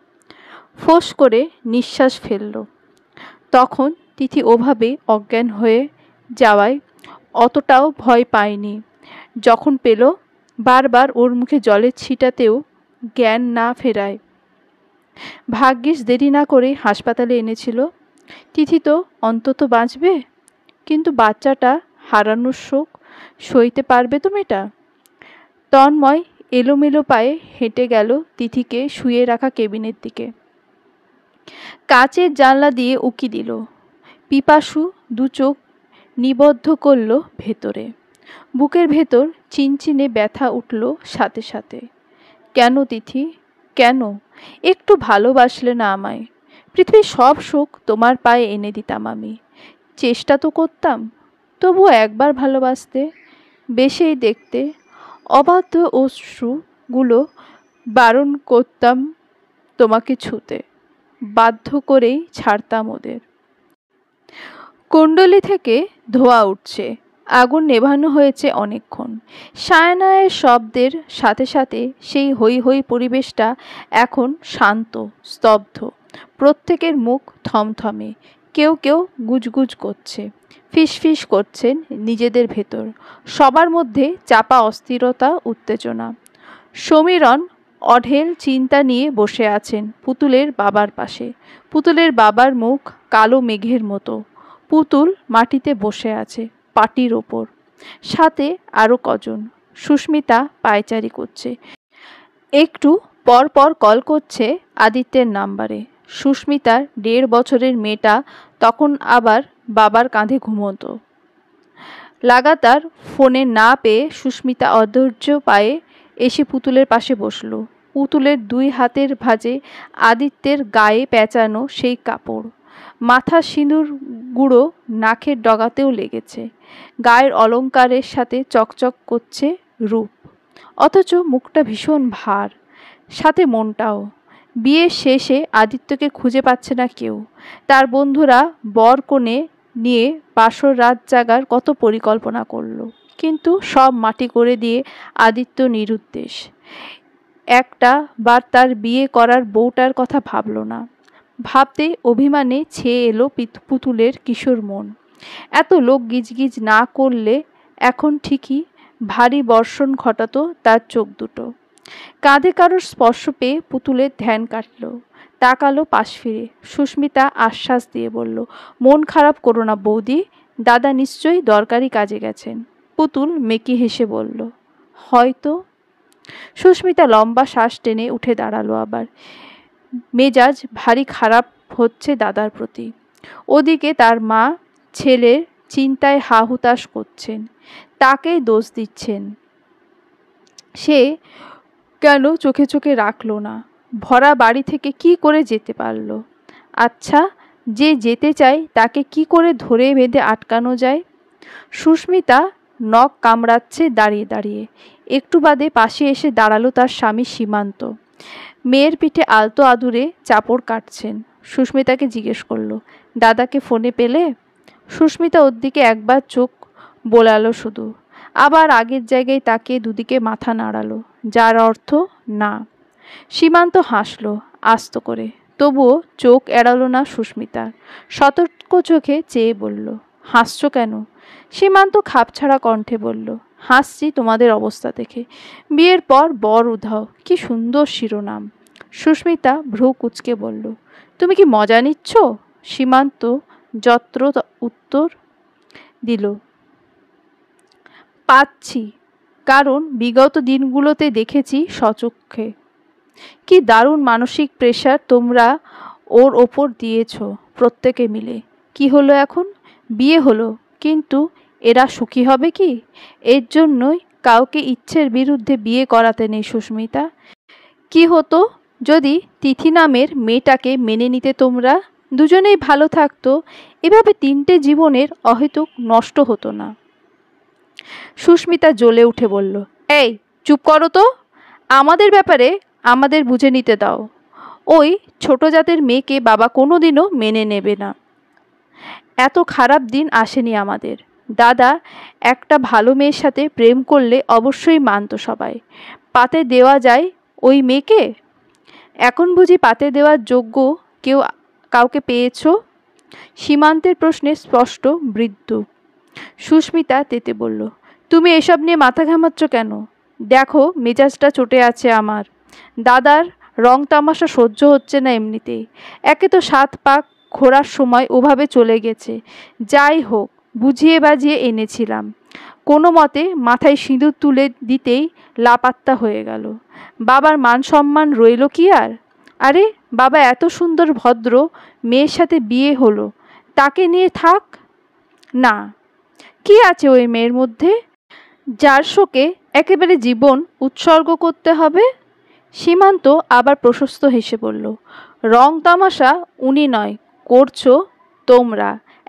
ফোঁস করে নিঃশ্বাস ফেলল। তখন তিথি ওভাবে অজ্ঞান হয়ে যাওয়ায় অতটাও ভয় পায়নি। যখন পেল, বারবার ওর মুখে জলের ছিটাতেও জ্ঞান না ফেরায়। ভাগ্যিস দেরি না করে হাসপাতালে এনেছিল। তিথি তো অন্তত বাঁচবে, কিন্তু বাচ্চাটা হারানোর শোক সইতে পারবে তো মেয়েটা? তন্ময় এলোমেলো পায়ে হেঁটে গেল তিথিকে শুয়ে রাখা কেবিনের দিকে। কাচের জানলা দিয়ে উকি দিল। পিপাসু দু চোখ নিবদ্ধ করল ভেতরে। বুকের ভেতর চিনচিনে ব্যথা উঠল সাথে সাথে। কেন তিথি, কেন? একটু ভালোবাসলে না আমায়? পৃথিবীর সব সুখ তোমার পায়ে এনে দিতাম আমি। চেষ্টা তো করতাম, তবুও একবার ভালোবাসতে, বেশেই দেখতে। অবাধ্য অশ্রুগুলো বারণ করতাম তোমাকে ছুতে, বাধ্য করেই ছাড়তাম ওদের। কুণ্ডলি থেকে ধোঁয়া উঠছে, আগুন নেভানো হয়েছে অনেকক্ষণ। সায়নায়ের শব্দের সাথে সাথে সেই হৈ হৈ পরিবেশটা এখন শান্ত, স্তব্ধ। প্রত্যেকের মুখ থমথমে, কেউ কেউ গুজগুজ করছে, ফিসফিস করছেন নিজেদের ভেতর। সবার মধ্যে চাপা অস্থিরতা, উত্তেজনা। সমীরণ অঢেল চিন্তা নিয়ে বসে আছেন পুতুলের বাবার পাশে। পুতুলের বাবার মুখ কালো মেঘের মতো। পুতুল মাটিতে বসে আছে পাটির ওপর, সাথে আরও কজন। সুস্মিতা পায়চারি করছে। একটু পর পর কল করছে আদিত্যের নাম্বারে। সুস্মিতার 1.5 বছরের মেয়েটা তখন আবার বাবার কাঁধে ঘুমোতো। লাগাতার ফোনে না পেয়ে সুস্মিতা অধৈর্য পায়ে এসে পুতুলের পাশে বসল। পুতুলের 2 হাতের ভাঁজে আদিত্যের গায়ে পেঁচানো সেই কাপড়। মাথার সিঁদুর গুঁড়ো নাকের ডগাতেও লেগেছে। গায়ের অলংকারের সাথে চকচক করছে রূপ, অথচ মুখটা ভীষণ ভার, সাথে মনটাও। বিয়ের শেষে আদিত্যকে খুঁজে পাচ্ছে না কেউ। তার বন্ধুরা বর কনে নিয়ে বাসর রাত জাগার কত পরিকল্পনা করলো, কিন্তু সব মাটি করে দিয়ে আদিত্য নিরুদ্দেশ। একটা বার তার বিয়ে করার বউটার কথা ভাবল না। ভাবতে অভিমানে ছেয়ে এলো পুতুলের কিশোর মন। এত লোক গিজগিজ না করলে এখন ঠিকই ভারী বর্ষণ ঘটাতো তার চোখ দুটো। কাঁধে কারোর স্পর্শ পেয়ে পুতুলের ধ্যান কাটল। তাকালো পাশ ফিরে। সুস্মিতা আশ্বাস দিয়ে বলল, মন খারাপ করো না বৌদি, দাদা নিশ্চয়ই দরকারি কাজে গেছেন। পুতুল মেকি হেসে বলল, হয়তো। সুস্মিতা লম্বা শ্বাস টেনে উঠে দাঁড়ালো আবার। মেজাজ ভারী খারাপ হচ্ছে দাদার প্রতি। ওদিকে তার মা ছেলের চিন্তায় হা হুতাশ করছেন। তাকেই দোষ দিচ্ছেন। সে কেন চোখে চোখে রাখল না? ভরা বাড়ি থেকে কি করে যেতে পারল? আচ্ছা, যে যেতে চায় তাকে কি করে ধরে বেঁধে আটকানো যায়? সুস্মিতা নখ কামড়াচ্ছে দাঁড়িয়ে দাঁড়িয়ে। একটু বাদে পাশে এসে দাঁড়ালো তার স্বামী সীমান্ত। মেয়ের পিঠে আলতো আদুরে চাপড় কাটছেন। সুস্মিতাকে জিজ্ঞেস করলো, দাদাকে ফোনে পেলে? সুস্মিতা ওর দিকে একবার চোখ বোলালো শুধু, আবার আগের জায়গায় তাকিয়ে দুদিকে মাথা নাড়ালো, যার অর্থ না। সীমান্ত হাসলো আস্ত করে, তবুও চোখ এড়ালো না সুস্মিতার। সতর্ক চোখে চেয়ে বলল, হাসছো কেন? সীমান্ত খাপছাড়া কণ্ঠে বলল, হাসছি তোমাদের অবস্থা দেখে। বিয়ের পর বর উধাও, কি সুন্দর শিরোনাম। সুস্মিতা ভ্রু কুঁচকে বলল, তুমি কি মজা নিচ্ছ? সীমান্ত যত্র উত্তর দিল, পাচ্ছি, কারণ বিগত দিনগুলোতে দেখেছি সচক্ষে কি দারুণ মানসিক প্রেশার তোমরা ওর ওপর দিয়েছ প্রত্যেকে মিলে। কি হলো এখন? বিয়ে হলো, কিন্তু এরা সুখী হবে কি? এর জন্যই কাউকে ইচ্ছের বিরুদ্ধে বিয়ে করাতে নেই সুস্মিতা। কি হতো যদি তিথি নামের মেয়েটাকে মেনে নিতে তোমরা? দুজনেই ভালো থাকতো, এভাবে 3টে জীবনের অহেতুক নষ্ট হতো না। সুস্মিতা জ্বলে উঠে বলল, এই চুপ করো তো, আমাদের ব্যাপারে আমাদের বুঝে নিতে দাও। ওই ছোট জাতের মেয়েকে বাবা কোনোদিনও মেনে নেবে না। এত খারাপ দিন আসেনি আমাদের। দাদা একটা ভালো মেয়ের সাথে প্রেম করলে অবশ্যই মানত সবাই। পাতে দেওয়া যায় ওই মেয়েকে? এখন বুঝি পাতে দেওয়ার যোগ্য কেউ কাউকে পেয়েছ? সীমান্তের প্রশ্নে স্পষ্ট বৃদ্ধ। সুস্মিতা তেতে বলল, তুমি এসব নিয়ে মাথা ঘামাচ্ছ কেন? দেখো মেজাজটা চটে আছে আমার। দাদার রং তামাশা সহ্য হচ্ছে না এমনিতেই। একে তো 7 পাক ঘোরার সময় ওভাবে চলে গেছে। যাই হোক, বুঝিয়ে বাজিয়ে এনেছিলাম। কোনো মতে মাথায় সিঁদুর তুলে দিতেই লাপাত্তা হয়ে গেল। বাবার মান সম্মান রইল কি আর? আরে বাবা এত সুন্দর ভদ্র মেয়ের সাথে বিয়ে হলো, তাকে নিয়ে থাক না। কি আছে ওই মেয়ের মধ্যে যার শোকে একেবারে জীবন উৎসর্গ করতে হবে? সীমান্ত আবার প্রশস্ত হেসে বলল, রং তামাশা উনি নয় করছো তোমরা,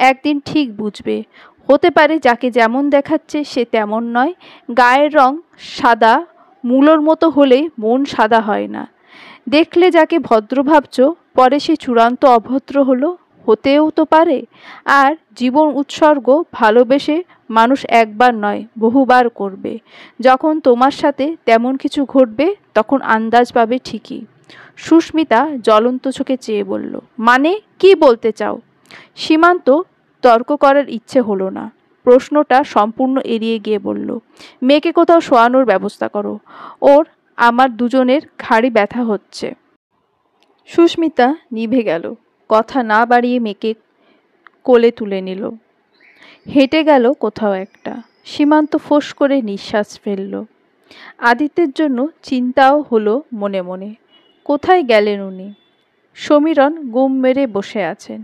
একদিন ঠিক বুঝবে। হতে পারে যাকে যেমন দেখাচ্ছে সে তেমন নয়। গায়ের রং সাদা মূলোর মতো হলেই মন সাদা হয় না। দেখলে যাকে ভদ্র ভাবছ, পরে সে চূড়ান্ত অভদ্র হলো, হতেও তো পারে। আর জীবন উৎসর্গ ভালোবেসে মানুষ একবার নয় বহুবার করবে। যখন তোমার সাথে তেমন কিছু ঘটবে তখন আন্দাজ পাবে ঠিকই। সুস্মিতা জ্বলন্ত চোখে চেয়ে বলল, মানে কি বলতে চাও? সীমান্ত তর্ক করার ইচ্ছে হলো না। প্রশ্নটা সম্পূর্ণ এড়িয়ে গিয়ে বলল, মেয়েকে কোথাও শোয়ানোর ব্যবস্থা করো, ওর আমার দুজনের ঘাড়ি ব্যথা হচ্ছে। সুস্মিতা নিভে গেল। কথা না বাড়িয়ে মেয়েকে কোলে তুলে নিল। হেঁটে গেল কোথাও একটা। সীমান্ত ফোঁস করে নিঃশ্বাস ফেলল। আদিত্যের জন্য চিন্তাও হলো মনে মনে। কোথায় গেলেন উনি? সমীরণ গুম মেরে বসে আছেন।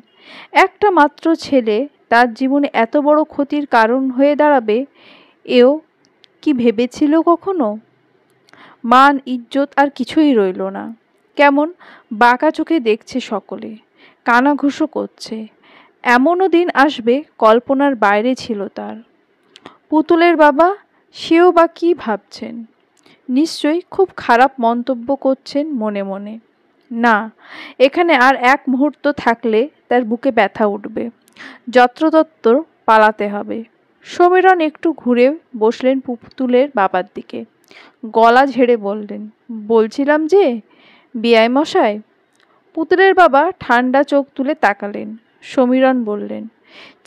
একটা মাত্র ছেলে তার জীবনে এত বড় ক্ষতির কারণ হয়ে দাঁড়াবে, এও কি ভেবেছিল কখনো? মান ইজ্জত আর কিছুই রইল না। কেমন বাঁকা চোখে দেখছে সকলে, কানাঘুষো করছে। এমনও দিন আসবে কল্পনার বাইরে ছিল তার। পুতুলের বাবা, সেও বা কী ভাবছেন? নিশ্চয়ই খুব খারাপ মন্তব্য করছেন মনে মনে। না, এখানে আর এক মুহূর্ত থাকলে তার বুকে ব্যথা উঠবে। যত্রতত্র পালাতে হবে। সমীরণ একটু ঘুরে বসলেন পুতুলের বাবার দিকে। গলা ঝেড়ে বললেন, বলছিলাম যে বেয়াই মশাই। পুতুলের বাবা ঠান্ডা চোখ তুলে তাকালেন। সমীরণ বললেন,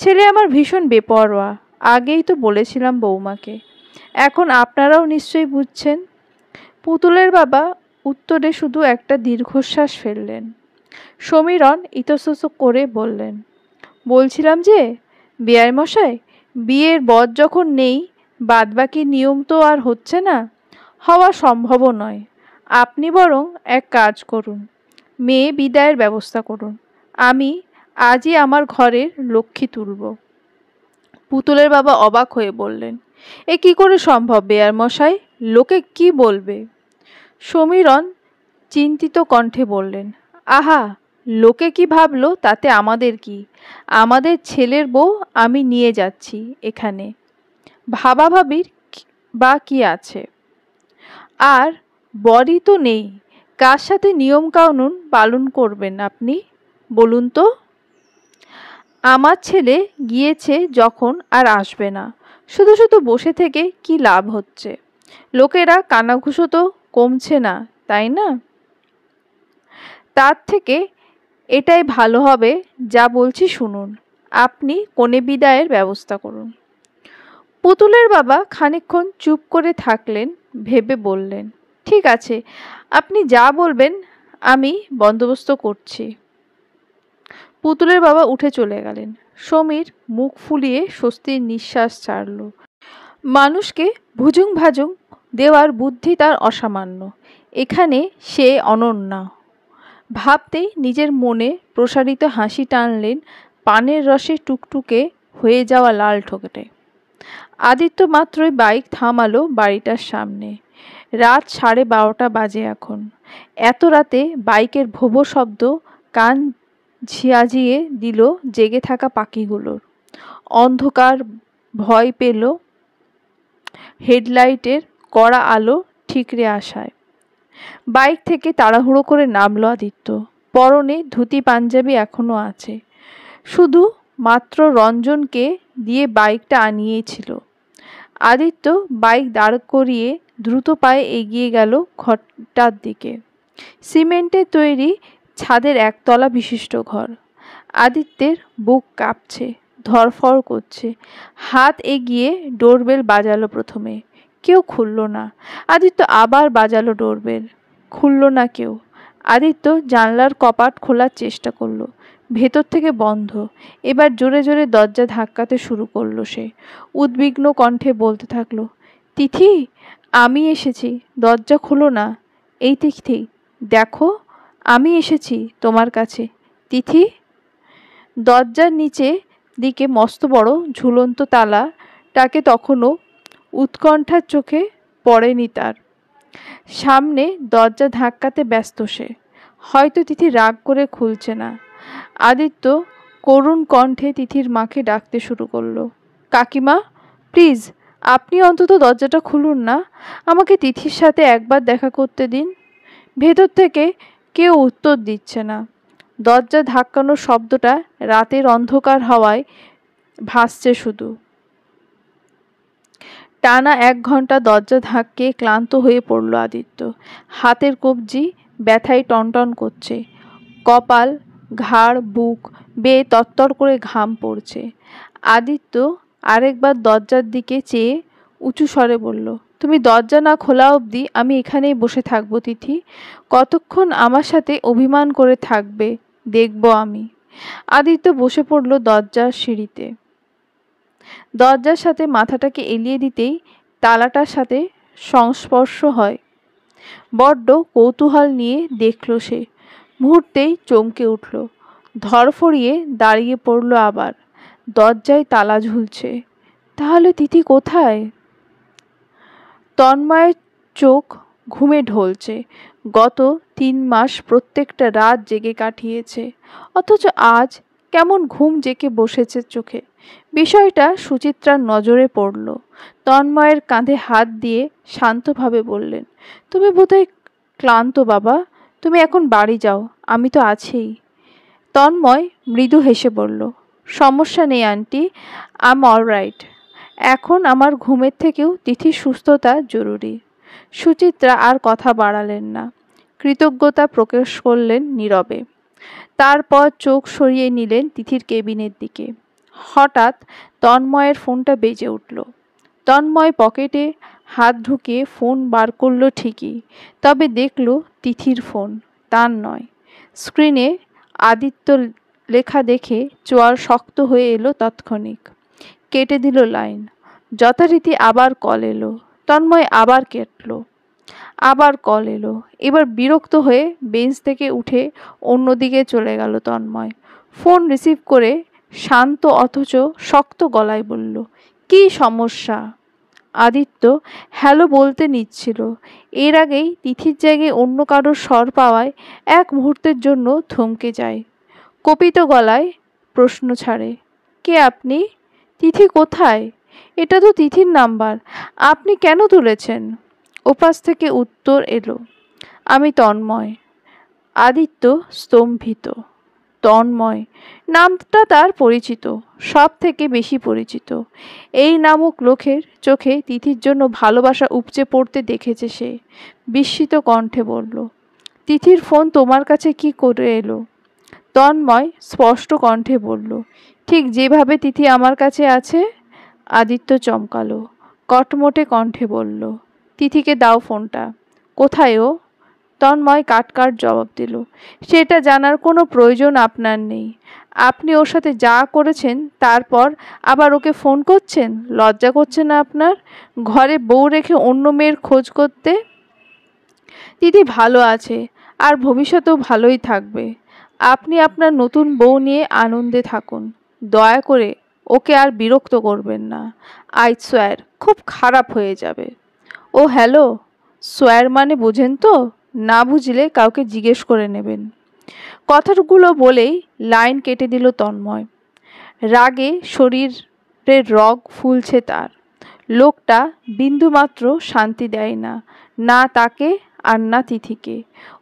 ছেলে আমার ভীষণ বেপরোয়া, আগেই তো বলেছিলাম বৌমাকে। এখন আপনারাও নিশ্চয়ই বুঝছেন। পুতুলের বাবা উত্তরে শুধু একটা দীর্ঘশ্বাস ফেললেন। সমীরণ ইতস্তত করে বললেন, বলছিলাম যে বেয়াই মশাই, বিয়ের বর যখন নেই, বাদবাকি নিয়ম তো আর হচ্ছে না, হওয়া সম্ভবও নয়। আপনি বরং এক কাজ করুন, মেয়ে বিদায়ের ব্যবস্থা করুন। আমি আজই আমার ঘরের লক্ষ্মী তুলব। পুতুলের বাবা অবাক হয়ে বললেন, এ কি করে সম্ভব বেয়ার মশাই? লোকে কি বলবে? সমীরণ চিন্তিত কণ্ঠে বললেন, আহা, লোকে কি ভাবলো তাতে আমাদের কি? আমাদের ছেলের বউ আমি নিয়ে যাচ্ছি এখানে, ভাবাভাবির বা কি আছে? আর বরই তো নেই, কার সাথে নিয়ম কানুন পালন করবেন আপনি বলুন তো? আমার ছেলে গিয়েছে যখন আর আসবে না, শুধু শুধু বসে থেকে কি লাভ হচ্ছে? লোকেরা কানাঘুষো তো কমছে না, তাই না? তার থেকে এটাই ভালো হবে, যা বলছি শুনুন, আপনি কনে বিদায়ের ব্যবস্থা করুন। পুতুলের বাবা খানিকক্ষণ চুপ করে থাকলেন, ভেবে বললেন, ঠিক আছে, আপনি যা বলবেন আমি বন্দোবস্ত করছি। পুতুলের বাবা উঠে চলে গেলেন। সমীর মুখ ফুলিয়ে স্বস্তির নিঃশ্বাস ছাড়ল। মানুষকে ভুজুং ভাজুং দেওয়ার বুদ্ধি তার অসামান্য, এখানে সে অনন্যা। ভাবতেই নিজের মনে প্রসারিত হাসি টানলেন পানের রসে টুকটুকে হয়ে যাওয়া লাল ঠোঁটে। আদিত্য মাত্রই বাইক থামালো বাড়িটার সামনে। রাত 12:30 বাজে এখন। এত রাতে বাইকের ভোবো শব্দ কান ঝিয়াঝিয়ে দিল জেগে থাকা পাখিগুলোর। অন্ধকার ভয় পেল হেডলাইটের কড়া আলো ঠিকরে আসায়। বাইক থেকে তাড়াহুড়ো করে নামলো আদিত্য। পরনে ধুতি পাঞ্জাবি এখনো আছে, শুধু মাত্র রঞ্জনকে দিয়ে বাইকটা আনিয়েছিল। আদিত্য বাইক দাঁড় করিয়ে দ্রুত পায়ে এগিয়ে গেল ঘরটার দিকে। সিমেন্টের তৈরি ছাদের একতলা বিশিষ্ট ঘর। আদিত্যের বুক কাঁপছে, ধরফড় করছে। হাত এগিয়ে ডোরবেল বাজালো প্রথমে, কেউ খুলল না। আদিত্য আবার বাজালো ডোরবেল, খুলল না কেউ। আদিত্য জানলার কপাট খোলার চেষ্টা করলো, ভেতর থেকে বন্ধ। এবার জোরে জোরে দরজা ধাক্কাতে শুরু করলো সে। উদ্বিগ্ন কণ্ঠে বলতে থাকলো, তিথি, আমি এসেছি, দরজা খোলো না। এই তিথি, দেখো, আমি এসেছি তোমার কাছে, তিথি। দরজার নিচে দিকে মস্ত বড় ঝুলন্ত তালাটাকে তখনও উৎকণ্ঠার চোখে পড়েনি তার। সামনে দরজা ধাক্কাতে ব্যস্ত সে। হয়তো তিথি রাগ করে খুলছে না। আদিত্য করুণ কণ্ঠে তিথির মাকে ডাকতে শুরু করলো, কাকিমা, প্লিজ আপনি অন্তত দরজাটা খুলুন না, আমাকে তিথির সাথে একবার দেখা করতে দিন। ভেতর থেকে কেউ উত্তর দিচ্ছে না। দরজা ধাক্কানোর শব্দটা রাতের অন্ধকার হাওয়ায় ভাসছে শুধু। টানা 1 ঘন্টা দরজা ধাক্কে ক্লান্ত হয়ে পড়ল আদিত্য। হাতের কবজি ব্যথায় টনটন করছে। কপাল, ঘাড়, বুক বেয়ে তরতর করে ঘাম পড়ছে। আদিত্য আরেকবার দরজার দিকে চেয়ে উঁচু স্বরে বলল, তুমি দরজা না খোলা অবধি আমি এখানেই বসে থাকবো তিথি। কতক্ষণ আমার সাথে অভিমান করে থাকবে দেখব আমি। আদিত্য বসে পড়ল দরজার সিঁড়িতে। দরজার সাথে মাথাটাকে এলিয়ে দিতেই তালাটার সাথে সংস্পর্শ হয়। বড্ড কৌতূহল নিয়ে দেখল সে। মুহূর্তেই চমকে উঠল, ধরফড়িয়ে দাঁড়িয়ে পড়ল আবার। দরজায় তালা ঝুলছে। তাহলে তিথি কোথায়? তন্ময়ের চোখ ঘুমে ঢলছে। গত 3 মাস প্রত্যেকটা রাত জেগে কাটিয়েছে, অথচ আজ কেমন ঘুম জেগে বসেছে চোখে। বিষয়টা সুচিত্রার নজরে পড়ল। তন্ময়ের কাঁধে হাত দিয়ে শান্তভাবে বললেন, তুমি বোধহয় ক্লান্ত বাবা, তুমি এখন বাড়ি যাও, আমি তো আছিই। তন্ময় মৃদু হেসে বলল, সমস্যা নেই আন্টি, আই এম অলরাইট। এখন আমার ঘুমের থেকেও তিথির সুস্থতা জরুরি। সুচিত্রা আর কথা বাড়ালেন না, কৃতজ্ঞতা প্রকাশ করলেন নীরবে। তারপর চোখ সরিয়ে নিলেন তিথির কেবিনের দিকে। হঠাৎ তন্ময়ের ফোনটা বেজে উঠল। তন্ময় পকেটে হাত ঢুকিয়ে ফোন বার করল ঠিকই, তবে দেখল তিথির ফোন, তার নয়। স্ক্রিনে আদিত্য লেখা দেখে চোয়াল শক্ত হয়ে এলো তৎক্ষণিক। কেটে দিল লাইন। যথারীতি আবার কল এলো। তন্ময় আবার কেটল। আবার কল এলো। এবার বিরক্ত হয়ে বেঞ্চ থেকে উঠে অন্যদিকে চলে গেল তন্ময়। ফোন রিসিভ করে শান্ত অথচ শক্ত গলায় বলল, কী সমস্যা? আদিত্য হ্যালো বলতে নিচ্ছিল। এর আগেই তিথির জায়গায় অন্য কারোর স্বর পাওয়ায় এক মুহূর্তের জন্য থমকে যায়। কপিত গলায় প্রশ্ন ছাড়ে, কে আপনি? তিথি কোথায়? এটা তো তিথির নাম্বার, আপনি কেন তুলেছেন? ওপাশ থেকে উত্তর এলো, আমি তন্ময়। আদিত্য স্তম্ভিত। তন্ময় নামটা তার পরিচিত, সব থেকে বেশি পরিচিত। এই নামক লোকের চোখে তিথির জন্য ভালোবাসা উপচে পড়তে দেখেছে সে। বিস্মিত কণ্ঠে বলল, তিথির ফোন তোমার কাছে কি করে এলো? তন্ময় স্পষ্ট কণ্ঠে বলল, ঠিক যেভাবে তিথি আমার কাছে আছে। আদিত্য চমকালো, কটমটে কণ্ঠে বলল, তিথিকে দাও ফোনটা। কোথায় ও? তন্ময় কাট জবাব দিল, সেটা জানার কোনো প্রয়োজন আপনার নেই। আপনি ওর সাথে যা করেছেন তারপর আবার ওকে ফোন করছেন, লজ্জা করছে না আপনার? ঘরে বউ রেখে অন্য মেয়ের খোঁজ করতে? তিথি ভালো আছে, আর ভবিষ্যতেও ভালোই থাকবে। আপনি আপনার নতুন বউ নিয়ে আনন্দে থাকুন। দয়া করে ওকে আর বিরক্ত করবেন না। আই সোয়ার খুব খারাপ হয়ে যাবে। ও হ্যালো, সোয়ার মানে বোঝেন তো? না বুঝলে কাউকে জিজ্ঞেস করে নেবেন। কথাগুলো বলেই লাইন কেটে দিল তন্ময়। রাগে শরীরের রগ ফুলছে তার। লোকটা বিন্দুমাত্র শান্তি দেয় না, না তাকে আর না তিথিকে।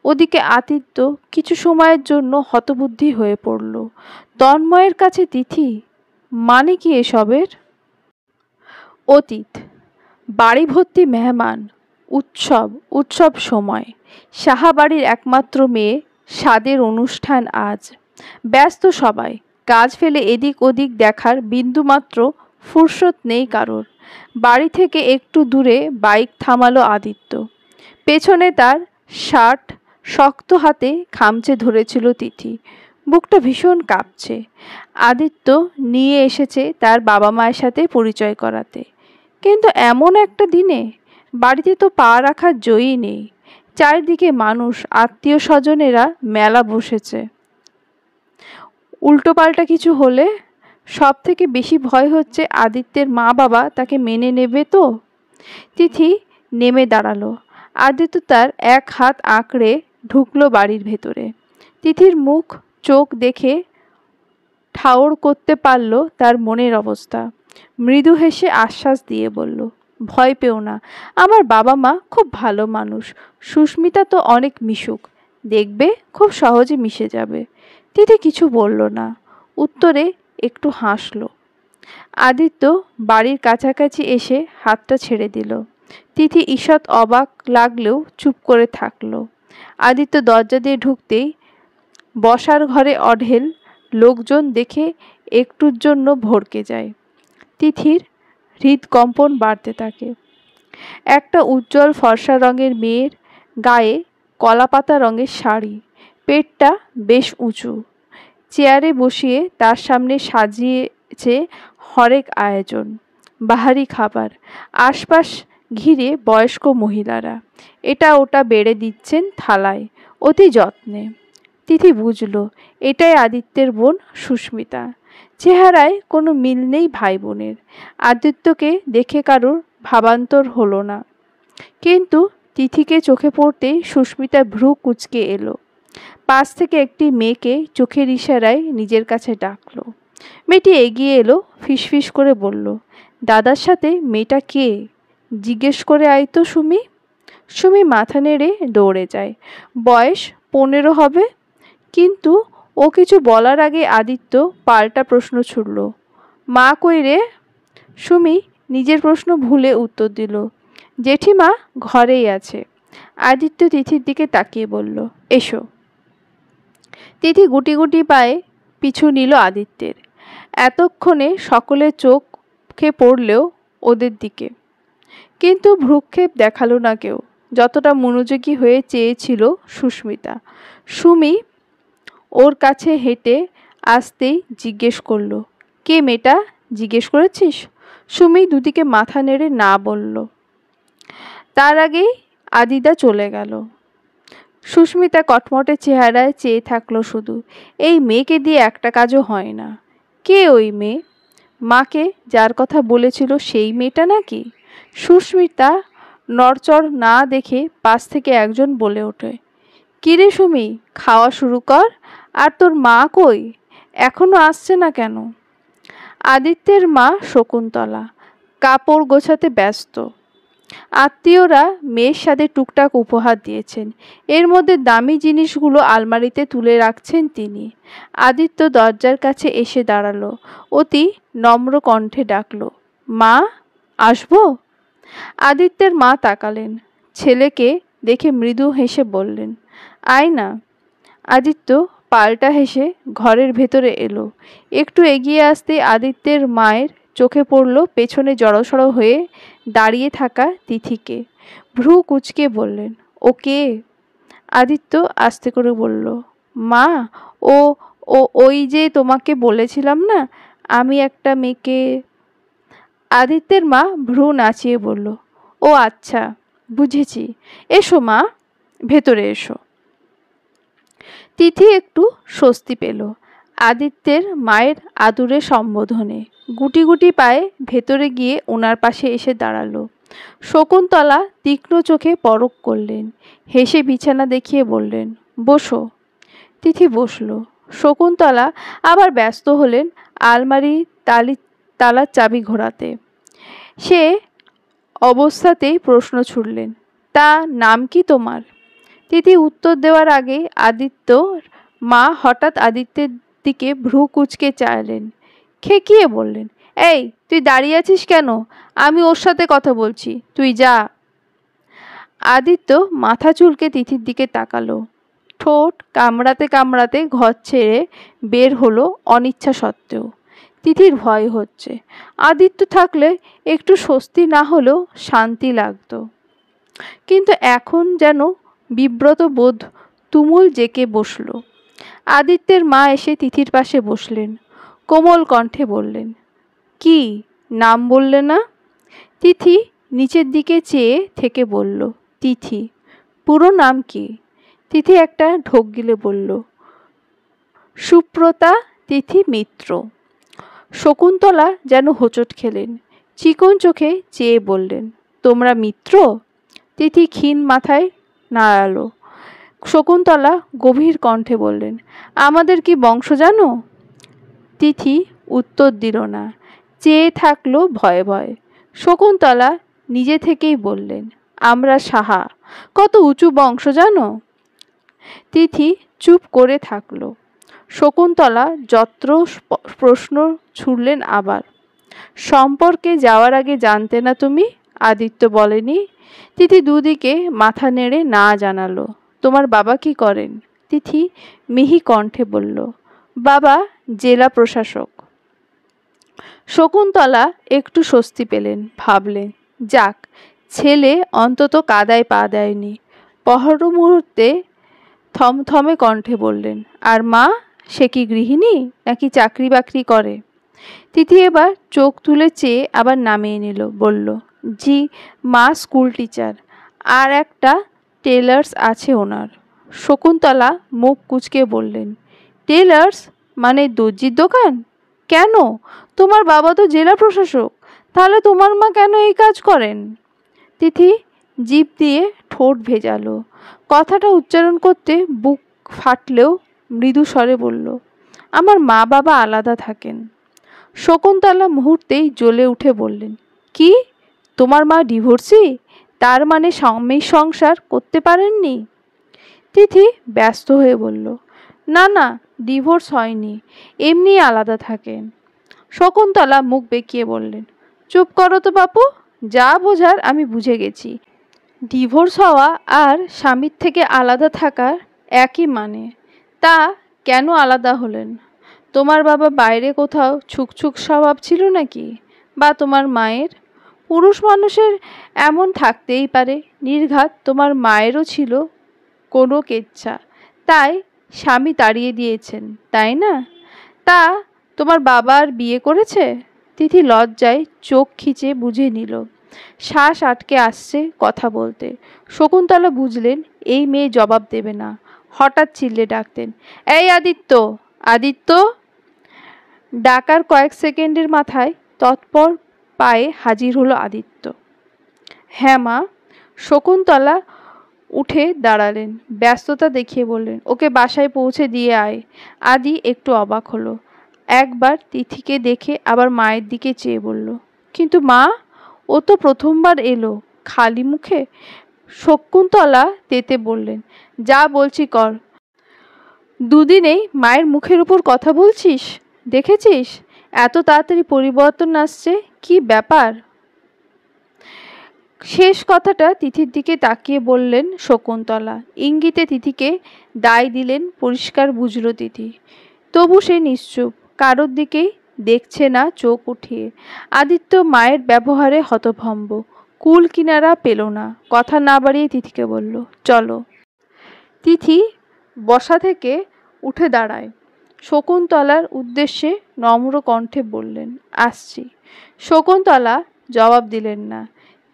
ওদিকে আদিত্য কিছু সময়ের জন্য হতবুদ্ধি হয়ে পড়ল। তন্ময়ের কাছে তিথি মানে কি এসবের? অতীত। বাড়ি ভর্তি মেহমান, উৎসব সময়। সাহাবাড়ির একমাত্র মেয়ে, স্বাদের অনুষ্ঠান আজ। ব্যস্ত সবাই, কাজ ফেলে এদিক ওদিক দেখার বিন্দুমাত্র ফুরসত নেই কারোর। বাড়ি থেকে একটু দূরে বাইক থামালো আদিত্য। পেছনে তার শার্ট শক্ত হাতে খামচে ধরেছিল তিথি। বুকটা ভীষণ কাঁপছে। আদিত্য নিয়ে এসেছে তার বাবা মায়ের সাথে পরিচয় করাতে, কিন্তু এমন একটা দিনে বাড়িতে তো পা রাখার জয়ই নেই। চারিদিকে মানুষ, আত্মীয় স্বজনেরা মেলা বসেছে। উল্টোপাল্টা কিছু হলে সব থেকে বেশি ভয় হচ্ছে আদিত্যের মা বাবা তাকে মেনে নেবে তো। তিথি নেমে দাঁড়ালো। আদিত্য তার এক হাত আঁকড়ে ঢুকলো বাড়ির ভেতরে। তিথির মুখ চোখ দেখে ঠাউর করতে পারল তার মনের অবস্থা। মৃদু হেসে আশ্বাস দিয়ে বলল, ভয় পেও না, আমার বাবা মা খুব ভালো মানুষ। সুস্মিতা তো অনেক মিশুক, দেখবে খুব সহজে মিশে যাবে। তিথি কিছু বলল না, উত্তরে একটু হাসল। আদিত্য বাড়ির কাছাকাছি এসে হাতটা ছেড়ে দিল। তিথি ঈষৎ অবাক লাগলেও চুপ করে থাকলো। আদিত্য দরজা দিয়ে ঢুকতেই বসার ঘরে অঢেল লোকজন দেখে একটুর জন্য ভড়কে যায়। তিথির হৃদকম্পন বাড়তে থাকে। একটা উজ্জ্বল ফর্সা রঙের মেয়ের গায়ে কলাপাতা রঙের শাড়ি, পেটটা বেশ উঁচু। চেয়ারে বসিয়ে তার সামনে সাজিয়েছে হরেক আয়োজন, বাহারি খাবার। আশপাশ ঘিরে বয়স্ক মহিলারা এটা ওটা বেড়ে দিচ্ছেন থালায় অতি যত্নে। তিথি বুঝল এটাই আদিত্যের বোন সুস্মিতা। চেহারায় কোনো মিল নেই ভাই বোনের। আদিত্যকে দেখে কারোর ভাবান্তর হলো না, কিন্তু তিথিকে চোখে পড়তেই সুস্মিতা ভ্রু কুঁচকে এলো। পাশ থেকে একটি মেয়েকে চোখের ইশারায় নিজের কাছে ডাকলো। মেয়েটি এগিয়ে এলো, ফিসফিস করে বলল, দাদার সাথে মেয়েটা কে? জিজ্ঞেস করে আয় তো সুমি। সুমি মাথা নেড়ে দৌড়ে যায়। বয়স 15 হবে। কিন্তু ও কিছু বলার আগে আদিত্য পাল্টা প্রশ্ন ছুড়ল, মা কই রে? সুমি নিজের প্রশ্ন ভুলে উত্তর দিল, জেঠিমা ঘরেই আছে। আদিত্য তিথির দিকে তাকিয়ে বলল, এসো। তিথি গুটি গুটি পায়ে পিছু নিল আদিত্যের। এতক্ষণে সকলের চোখে পড়লেও ওদের দিকে, কিন্তু ভ্রুক্ষেপ দেখালো না কেউ। যতটা মনোযোগী হয়ে চেয়েছিল সুস্মিতা। সুমি ওর কাছে হেঁটে আসতেই জিজ্ঞেস করলো, কে মেয়েটা? জিজ্ঞেস করেছিস? সুমি দুদিকে মাথা নেড়ে না বলল। তার আগেই আদিদা চলে গেল। সুস্মিতা কটমটে চেহারায় চেয়ে থাকলো শুধু। এই মেয়েকে দিয়ে একটা কাজও হয় না। কে ওই মেয়ে? মাকে যার কথা বলেছিল সেই মেয়েটা নাকি? সুস্মিতা নড়চড় না দেখে পাশ থেকে একজন বলে ওঠে, কিরে সুমি, খাওয়া শুরু কর। আর তোর মা কই, এখনো আসছে না কেন? আদিত্যের মা শকুন্তলা কাপড় গোছাতে ব্যস্ত। আত্মীয়রা মেয়ের সাথে টুকটাক উপহার দিয়েছেন, এর মধ্যে দামি জিনিসগুলো আলমারিতে তুলে রাখছেন তিনি। আদিত্য দরজার কাছে এসে দাঁড়ালো, অতি নম্র কণ্ঠে ডাকলো, মা, আসবো? আদিত্যের মা তাকালেন, ছেলেকে দেখে মৃদু হেসে বললেন, আয় না। আদিত্য পাল্টা হেসে ঘরের ভেতরে এলো। একটু এগিয়ে আসতে আদিত্যের মায়ের চোখে পড়ল পেছনে জড়সড় হয়ে দাঁড়িয়ে থাকা তিথিকে। ভ্রু কুঁচকে বললেন, ও কে? আদিত্য আস্তে করে বলল, মা, ও ও ওই যে তোমাকে বলেছিলাম না, আমি একটা মেয়েকে। আদিত্যের মা ভ্রু নাচিয়ে বলল, ও আচ্ছা, বুঝেছি, এসো মা, ভেতরে এসো। তিথি একটু স্বস্তি পেল আদিত্যের মায়ের আদুরে সম্বোধনে। গুটি গুটি পায়ে ভেতরে গিয়ে ওনার পাশে এসে দাঁড়ালো। শকুন্তলা তীক্ষ্ণ চোখে পরখ করলেন, হেসে বিছানা দেখিয়ে বললেন, বসো। তিথি বসল। শকুন্তলা আবার ব্যস্ত হলেন আলমারি তালার চাবি ঘোরাতে। সে অবস্থাতেই প্রশ্ন ছুড়লেন, তা নাম কি তোমার? তিথি উত্তর দেওয়ার আগে আদিত্যর মা হঠাৎ আদিত্যের দিকে ভ্রু কুঁচকে চাইলেন, খেকিয়ে বললেন, এই, তুই দাঁড়িয়ে আছিস কেন? আমি ওর সাথে কথা বলছি, তুই যা। আদিত্য মাথা চুলকে তিথির দিকে তাকালো। ঠোঁট কামড়াতে কামড়াতে ঘর ছেড়ে বের হলো অনিচ্ছা সত্ত্বেও। তিথির ভয় হচ্ছে। আদিত্য থাকলে একটু স্বস্তি না হলেও শান্তি লাগতো, কিন্তু এখন যেন বিব্রত বোধ তুমুল জেকে বসল। আদিত্যের মা এসে তিথির পাশে বসলেন, কোমল কণ্ঠে বললেন, কি নাম বললে না? তিথি নিচের দিকে চেয়ে থেকে বলল, তিথি। পুরো নাম কি? তিথি একটা ঢোক গিলে বলল, সুব্রতা তিথি মিত্র। শকুন্তলা যেন হোঁচট খেলেন, চিকন চোখে চেয়ে বললেন, তোমরা মিত্র? তিথি ক্ষীণ মাথায় নাড়ালো। শকুন্তলা গভীর কণ্ঠে বললেন, আমাদের কি বংশ জানো? তিথি উত্তর দিল না, চেয়ে থাকলো ভয়ে ভয়ে। শকুন্তলা নিজে থেকেই বললেন, আমরা সাহা। কত উঁচু বংশ জানো? তিথি চুপ করে থাকলো। শকুন্তলা যত্র প্রশ্ন ছুড়লেন আবার, সম্পর্কে যাওয়ার আগে জানতে না তুমি? আদিত্য বলেনি? তিথি দুদিকে মাথা নেড়ে না জানালো। তোমার বাবা কি করেন? তিথি মিহি কণ্ঠে বলল, বাবা জেলা প্রশাসক। শকুন্তলা একটু স্বস্তি পেলেন, ভাবলেন, যাক, ছেলে অন্তত কাদায় পা দেয়নি। পর মুহূর্তে থমথমে কণ্ঠে বললেন, আর মা, সে কি গৃহিণী নাকি চাকরি বাকরি করে? তিথি এবার চোখ তুলে চেয়ে আবার নামিয়ে নিল, বলল, জি, মা স্কুল টিচার, আর একটা টেলার্স আছে ওনার। শকুন্তলা মুখ কুঁচকে বললেন, টেলার্স মানে দর্জির দোকান? কেন? তোমার বাবা তো জেলা প্রশাসক, তাহলে তোমার মা কেন এই কাজ করেন? তিথি জিভ দিয়ে ঠোঁট ভেজালো। কথাটা উচ্চারণ করতে বুক ফাটলেও মৃদু স্বরে বলল, আমার মা বাবা আলাদা থাকেন। শকুন্তলা মুহূর্তেই জ্বলে উঠে বললেন, কি, তোমার মা ডিভোর্সি? তার মানে স্বামীর সংসার করতে পারেননি? তিথি ব্যস্ত হয়ে বলল, না না, ডিভোর্স হয়নি, এমনি আলাদা থাকেন। শকুন্তলা মুখ বেঁকিয়ে বললেন, চুপ করো তো বাপু, যা বোঝার আমি বুঝে গেছি। ডিভোর্স হওয়া আর স্বামীর থেকে আলাদা থাকার একই মানে। তা কেন আলাদা হলেন? তোমার বাবা বাইরে কোথাও ছুকছুক স্বভাব ছিল নাকি? বা তোমার মায়ের? পুরুষ মানুষের এমন থাকতেই পারে। নির্ঘাত তোমার মায়েরও ছিল কোনো কেচ্ছা, তাই স্বামী তাড়িয়ে দিয়েছেন, তাই না? তা তোমার বাবা আর বিয়ে করেছে? তিথি লজ্জায় চোখ খিচে বুঝে নিল, শ্বাস আটকে আসছে কথা বলতে। শকুন্তলা বুঝলেন এই মেয়ে জবাব দেবে না। হঠাৎ চিল্লে ডাকতেন, এই আদিত্য, আদিত্য! ডাকার কয়েক সেকেন্ডের মাথায় তৎপর পায়ে হাজির হলো আদিত্য। হ্যাঁ মা। শকুন্তলা উঠে দাঁড়ালেন, ব্যস্ততা দেখিয়ে বললেন, ওকে বাসায় পৌঁছে দিয়ে আয়। আদি একটু অবাক হলো, একবার তিথিকে দেখে আবার মায়ের দিকে চেয়ে বলল, কিন্তু মা, ও তো প্রথমবার এলো, খালি মুখে। শকুন্তলা তেতে বললেন, যা বলছি কর। দুদিনেই মায়ের মুখের উপর কথা বলছিস? দেখেছিস এত তাড়াতাড়ি পরিবর্তন আসছে, কি ব্যাপার? শেষ কথাটা তিথির দিকে তাকিয়ে বললেন শকুন্তলা। ইঙ্গিতে তিথিকে দায় দিলেন, পরিষ্কার বুঝল তিথি। তবু সে নিশ্চুপ, কারোর দিকেই দেখছে না চোখ উঠিয়ে। আদিত্য মায়ের ব্যবহারে হতভম্ব, কুল কিনারা পেল না। কথা না বাড়িয়ে তিথিকে বলল, চলো। তিথি বসা থেকে উঠে দাঁড়ায়, শকুন্তলার উদ্দেশ্যে নম্র কণ্ঠে বললেন, আসছি। শকুন্তলা জবাব দিলেন না।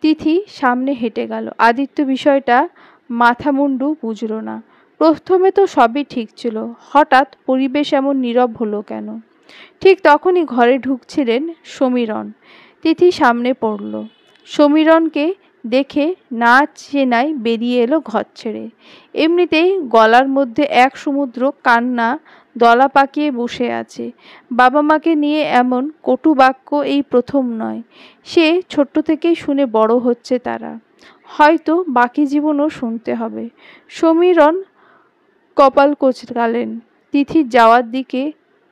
তিথি সামনে হেঁটে গেল। আদিত্য বিষয়টা মাথা মুন্ডু বুঝল না। প্রথমে তো সবই ঠিক ছিল, হঠাৎ পরিবেশ এমন নীরব হলো কেন? ঠিক তখনই ঘরে ঢুকছিলেন সমীরণ। তিথি সামনে পড়ল। সমীরণকে দেখে না চেনাই বেরিয়ে এলো ঘর ছেড়ে। এমনিতেই গলার মধ্যে এক সমুদ্র কান্না দলা পাকিয়ে বসে আছে। বাবা মাকে নিয়ে এমন কটু বাক্য এই প্রথম নয়। সে ছোট্ট থেকেই শুনে বড় হচ্ছে তারা, হয়তো বাকি জীবনও শুনতে হবে। সমীরণ কপাল কোঁচকালেন। তিথির যাওয়ার দিকে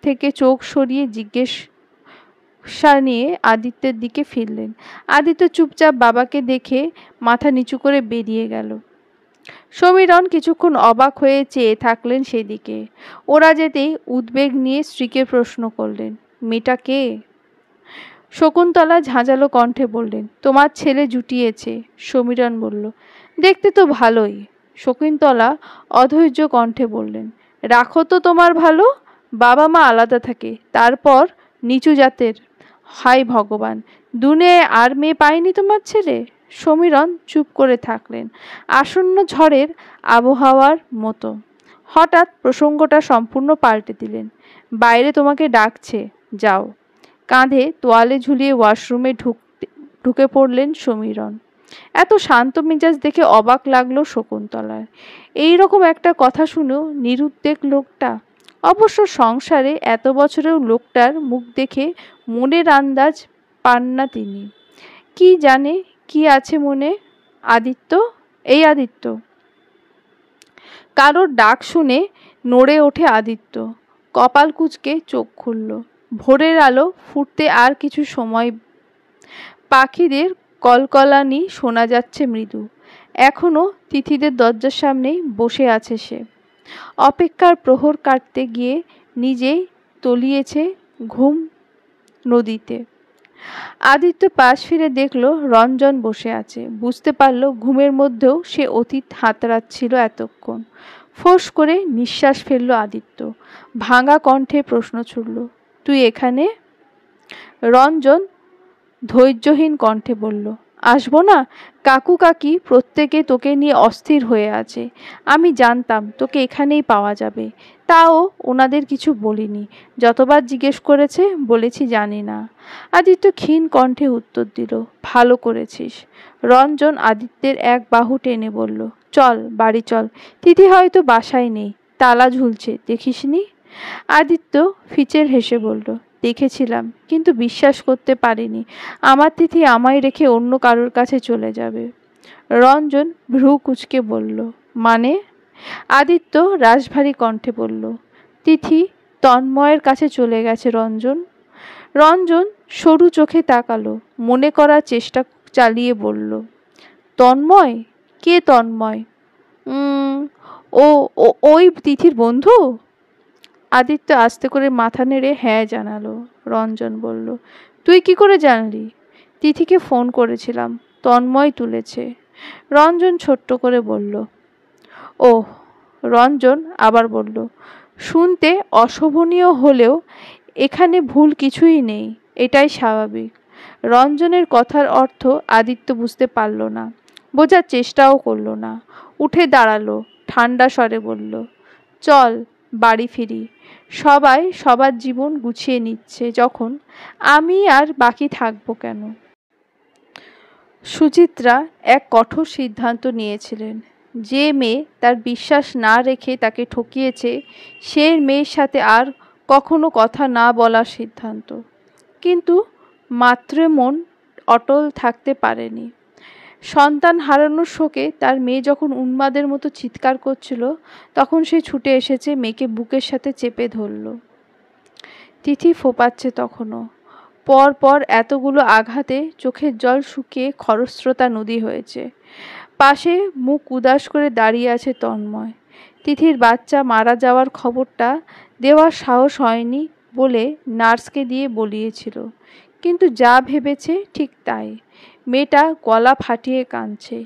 থেকে চোখ সরিয়ে জিজ্ঞাসা নিয়ে আদিত্যের দিকে ফিরলেন। আদিত্য চুপচাপ বাবাকে দেখে মাথা নিচু করে বেরিয়ে গেল। সমীরণ কিছুক্ষণ অবাক হয়ে চেয়ে থাকলেন সেদিকে। ওরা যেতেই উদ্বেগ নিয়ে স্ত্রীকে প্রশ্ন করলেন, মেয়েটা কে? শকুন্তলা ঝাঁঝালো কণ্ঠে বললেন, তোমার ছেলে জুটিয়েছে। সমীরণ বলল, দেখতে তো ভালোই। শকুন্তলা অধৈর্য কণ্ঠে বললেন, রাখো তো তোমার ভালো, বাবা মা আলাদা থাকে, তারপর নিচু জাতের। হায় ভগবান, দুনিয়ায় আর মেয়ে পায়নি তোমার ছেলে? সমীরণ চুপ করে থাকলেন, আসন্ন ঝড়ের আবহাওয়ার মতো। হঠাৎ প্রসঙ্গটা সম্পূর্ণ পাল্টে দিলেন, বাইরে তোমাকে ডাকছে, যাও। কাঁধে তোয়ালে ঝুলিয়ে ওয়াশরুমে ঢুকে পড়লেন সমীরণ। এত শান্ত মেজাজ দেখে অবাক লাগলো শকুন্তলার। এইরকম একটা কথা শুনেও নিরুদ্বেগ লোকটা। অবশ্য সংসারে এত বছরেও লোকটার মুখ দেখে মনের আন্দাজ পান না তিনি। কি জানে কি আছে মনে। আদিত্য, এই আদিত্য। কারোর ডাক শুনে নড়ে ওঠে আদিত্য, কপাল কুঁচকে চোখ খুলল। ভোরের আলো ফুটতে আর কিছু সময়। পাখিদের কলকলানি শোনা যাচ্ছে মৃদু। এখনো তিথিদের দরজার সামনেই বসে আছে সে। অপেক্ষার প্রহর কাটতে গিয়ে নিজেই তলিয়েছে ঘুম নদীতে। আদিত্য পাশ ফিরে দেখল রঞ্জন বসে আছে। বুঝতে পারল ঘুমের মধ্যেও সে অতীত হাতড়াচ্ছিল এতক্ষণ। ফোঁস করে নিঃশ্বাস ফেলল আদিত্য। ভাঙা কণ্ঠে প্রশ্ন ছুড়ল, তুই এখানে? রঞ্জন ধৈর্যহীন কণ্ঠে বলল, আসবো না? কাকু কাকি প্রত্যেকে তোকে নিয়ে অস্থির হয়ে আছে। আমি জানতাম তোকে এখানেই পাওয়া যাবে, তাও ওনাদের কিছু বলিনি। যতবার জিজ্ঞেস করেছে বলেছি জানি না। আদিত্য ক্ষীণ কণ্ঠে উত্তর দিল, ভালো করেছিস। রঞ্জন আদিত্যের এক বাহু টেনে বলল, চল বাড়ি চল, তিথি হয়তো বাসায় নেই, তালা ঝুলছে, দেখিসনি? আদিত্য ফিচেল হেসে বলল, দেখেছিলাম, কিন্তু বিশ্বাস করতে পারিনি আমার তিথি আমায় রেখে অন্য কারোর কাছে চলে যাবে। রঞ্জন ভ্রু কুঁচকে বলল, মানে? আদিত্য রাশভারী কণ্ঠে বলল, তিথি তন্ময়ের কাছে চলে গেছে রঞ্জন। রঞ্জন সরু চোখে তাকালো, মনে করার চেষ্টা চালিয়ে বলল, তন্ময়? কে তন্ময়? ও ওই তিথির বন্ধু? আদিত্য আস্তে করে মাথা নেড়ে হ্যাঁ জানালো। রঞ্জন বলল, তুই কি করে জানলি? তিথিকে ফোন করেছিলাম, তন্ময় তুলেছে। রঞ্জন ছোট্ট করে বলল, ওহ। রঞ্জন আবার বলল, শুনতে অশোভনীয় হলেও এখানে ভুল কিছুই নেই, এটাই স্বাভাবিক। রঞ্জনের কথার অর্থ আদিত্য বুঝতে পারল না, বোঝার চেষ্টাও করল না। উঠে দাঁড়ালো, ঠান্ডা স্বরে বলল, চল বাড়ি ফিরি। সবাই সবার জীবন গুছিয়ে নিচ্ছে যখন, আমি আর বাকি থাকবো কেন? সুচিত্রা এক কঠোর সিদ্ধান্ত নিয়েছিলেন। যে মেয়ে তার বিশ্বাস না রেখে তাকে ঠকিয়েছে সেই মেয়ের সাথে আর কখনো কথা না বলার সিদ্ধান্ত। কিন্তু মাত্রে মন অটল থাকতে পারেনি। সন্তান হারানোর শোকে তার মেয়ে যখন উন্মাদের মতো চিৎকার করছিল তখন সে ছুটে এসেছে, মেয়েকে বুকের সাথে চেপে ধরল। তিথি ফোঁপাচ্ছে তখনও। পর পর এতগুলো আঘাতে চোখের জল শুকিয়ে খরস্রোতা নদী হয়েছে। পাশে মুখ উদাস করে দাঁড়িয়ে আছে তন্ময়। তিথির বাচ্চা মারা যাওয়ার খবরটা দেওয়ার সাহস হয়নি বলে নার্সকে দিয়ে বলিয়েছিল, কিন্তু যা ভেবেছে ঠিক তাই। মেয়েটা গলা ফাটিয়ে কাঁদছে,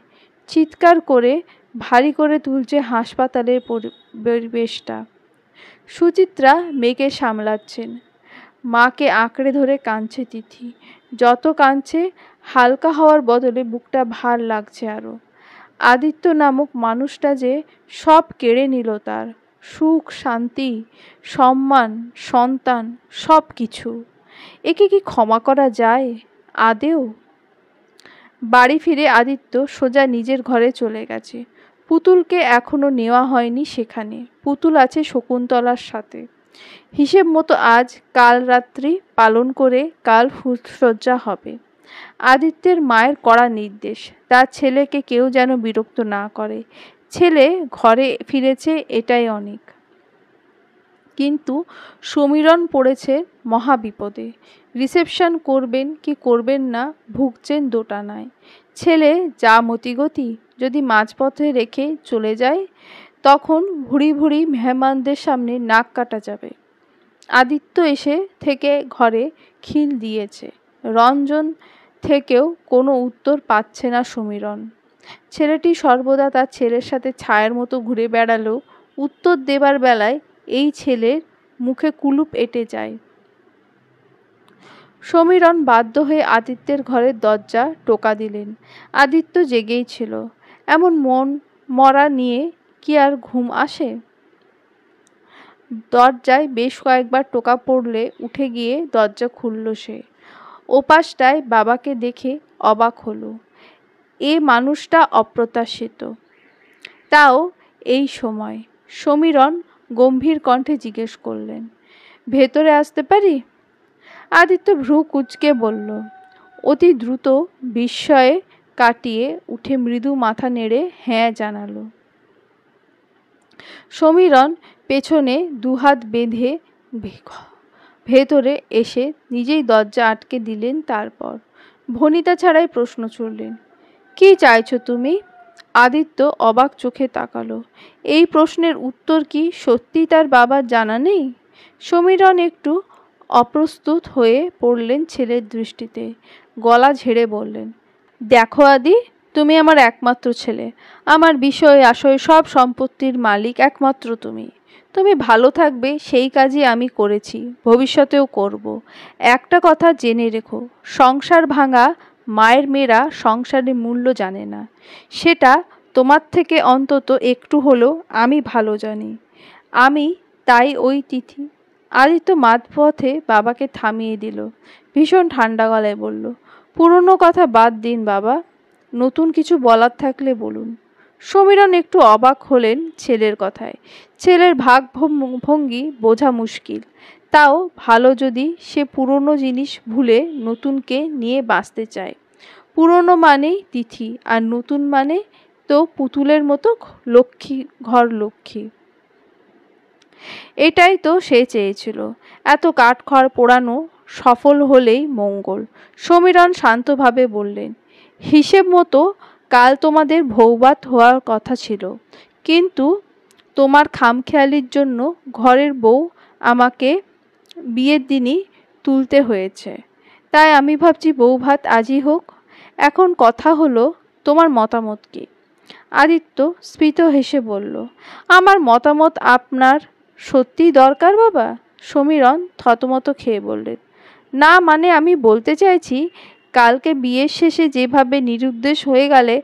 চিৎকার করে ভারী করে তুলছে হাসপাতালের পরিবেশটা। সুচিত্রা মেয়েকে সামলাচ্ছেন, মাকে আঁকড়ে ধরে কাঁদছে তিথি। যত কাঁদছে হালকা হওয়ার বদলে বুকটা ভার লাগছে আরও। আদিত্য নামক মানুষটা যে সব কেড়ে নিল তার, সুখ, শান্তি, সম্মান, সন্তান, সব কিছু। একে কি ক্ষমা করা যায় আদেও? বাড়ি ফিরে আদিত্য সোজা নিজের ঘরে চলে গেছে। পুতুলকে এখনো নেওয়া হয়নি সেখানে। পুতুল আছে শকুন্তলার সাথে। হিসেব মতো আজ কাল রাত্রি পালন করে কাল ফুলসজ্জা হবে। আদিত্যের মায়ের কড়া নির্দেশ, তার ছেলেকে কেউ যেন বিরক্ত না করে। ছেলে ঘরে ফিরেছে এটাই অনেক। কিন্তু সমীরণ পড়েছে মহা বিপদে। রিসেপশন করবেন কি করবেন না ভুগছেন দোটানায়। ছেলে যা মতিগতি, যদি মাঝপথে রেখে চলে যায় তখন ভুড়ি ভুড়ি মেহমানদের সামনে নাক কাটা যাবে। আদিত্য এসে থেকে ঘরে খিল দিয়েছে। রঞ্জন থেকেও কোনো উত্তর পাচ্ছে না সমীরণ। ছেলেটি সর্বদা তার ছেলের সাথে ছায়ের মতো ঘুরে বেড়ালেও উত্তর দেবার বেলায় এই ছেলের মুখে কুলুপ এঁটে যায়। সমীরণ বাধ্য হয়ে আদিত্যের ঘরের দরজা টোকা দিলেন। আদিত্য জেগেই ছিল। এমন মন মরা নিয়ে কি আর ঘুম আসে? দরজায় বেশ কয়েকবার টোকা পড়লে উঠে গিয়ে দরজা খুলল সে। ওপাশটায় বাবাকে দেখে অবাক হলো। এ মানুষটা অপ্রত্যাশিত, তাও এই সময়। সমীরণ গম্ভীর কণ্ঠে জিজ্ঞেস করলেন, ভেতরে আসতে পারি? আদিত্য ভ্রু কুঁচকে বলল। অতি দ্রুত বিস্ময়ে কাটিয়ে উঠে মৃদু মাথা নেড়ে হ্যাঁ জানালো। সমীরণ পেছনে দুহাত বেঁধে ভেতরে এসে নিজেই দরজা আটকে দিলেন। তারপর ভনিতা ছাড়াই প্রশ্ন ছুড়লেন, কি চাইছো তুমি? আদিত্য অবাক চোখে তাকালো। এই প্রশ্নের উত্তর কি সত্যি তার বাবার জানা নেই? সমীরণ একটু অপ্রস্তুত হয়ে পড়লেন ছেলের দৃষ্টিতে। গলা ঝেড়ে বললেন, দেখো আদি, তুমি আমার একমাত্র ছেলে। আমার বিষয় আশয় সব সম্পত্তির মালিক একমাত্র তুমি। তুমি ভালো থাকবে সেই কাজই আমি করেছি, ভবিষ্যতেও করব। একটা কথা জেনে রেখো, সংসার ভাঙা মায়ের মেয়েরা সংসারের মূল্য জানে না। সেটা তোমার থেকে অন্তত একটু হলেও আমি ভালো জানি। আমি তাই ওই তিথি। আদিত্য মাঝপথে বাবাকে থামিয়ে দিল। ভীষণ ঠান্ডা গলায় বলল, পুরনো কথা বাদ দিন বাবা, নতুন কিছু বলার থাকলে বলুন। সমীরণ একটু অবাক হলেন ছেলের কথায়। ছেলের ভাবভঙ্গি বোঝা মুশকিল। তাও ভালো যদি সে পুরনো জিনিস ভুলে নতুনকে নিয়ে বাঁচতে চায়। পুরনো মানেই তিথি, আর নতুন মানে তো পুতুলের মতো লক্ষ্মী, ঘর লক্ষ্মী। এটাই তো সে চেয়েছিল। এত কাঠখড় পোড়ানো সফল হলেই মঙ্গল। সমীরণ শান্তভাবে বললেন, হিসেব মতো কাল তোমাদের ভৌভাত হওয়ার কথা ছিল, কিন্তু তোমার খামখেয়ালির জন্য ঘরের বউ আমাকে বিয়ের দিনই তুলতে হয়েছে। তাই আমি ভাবছি বৌভাত আজই হোক। এখন কথা হলো, তোমার মতামত কি? আদিত্য স্ফীত হেসে বলল, আমার মতামত আপনার সত্যিই দরকার বাবা? সমীরণ থতমত খেয়ে বললেন, না মানে আমি বলতে চাইছি, কালকে বিয়ের শেষে যেভাবে নিরুদ্দেশ হয়ে গেলে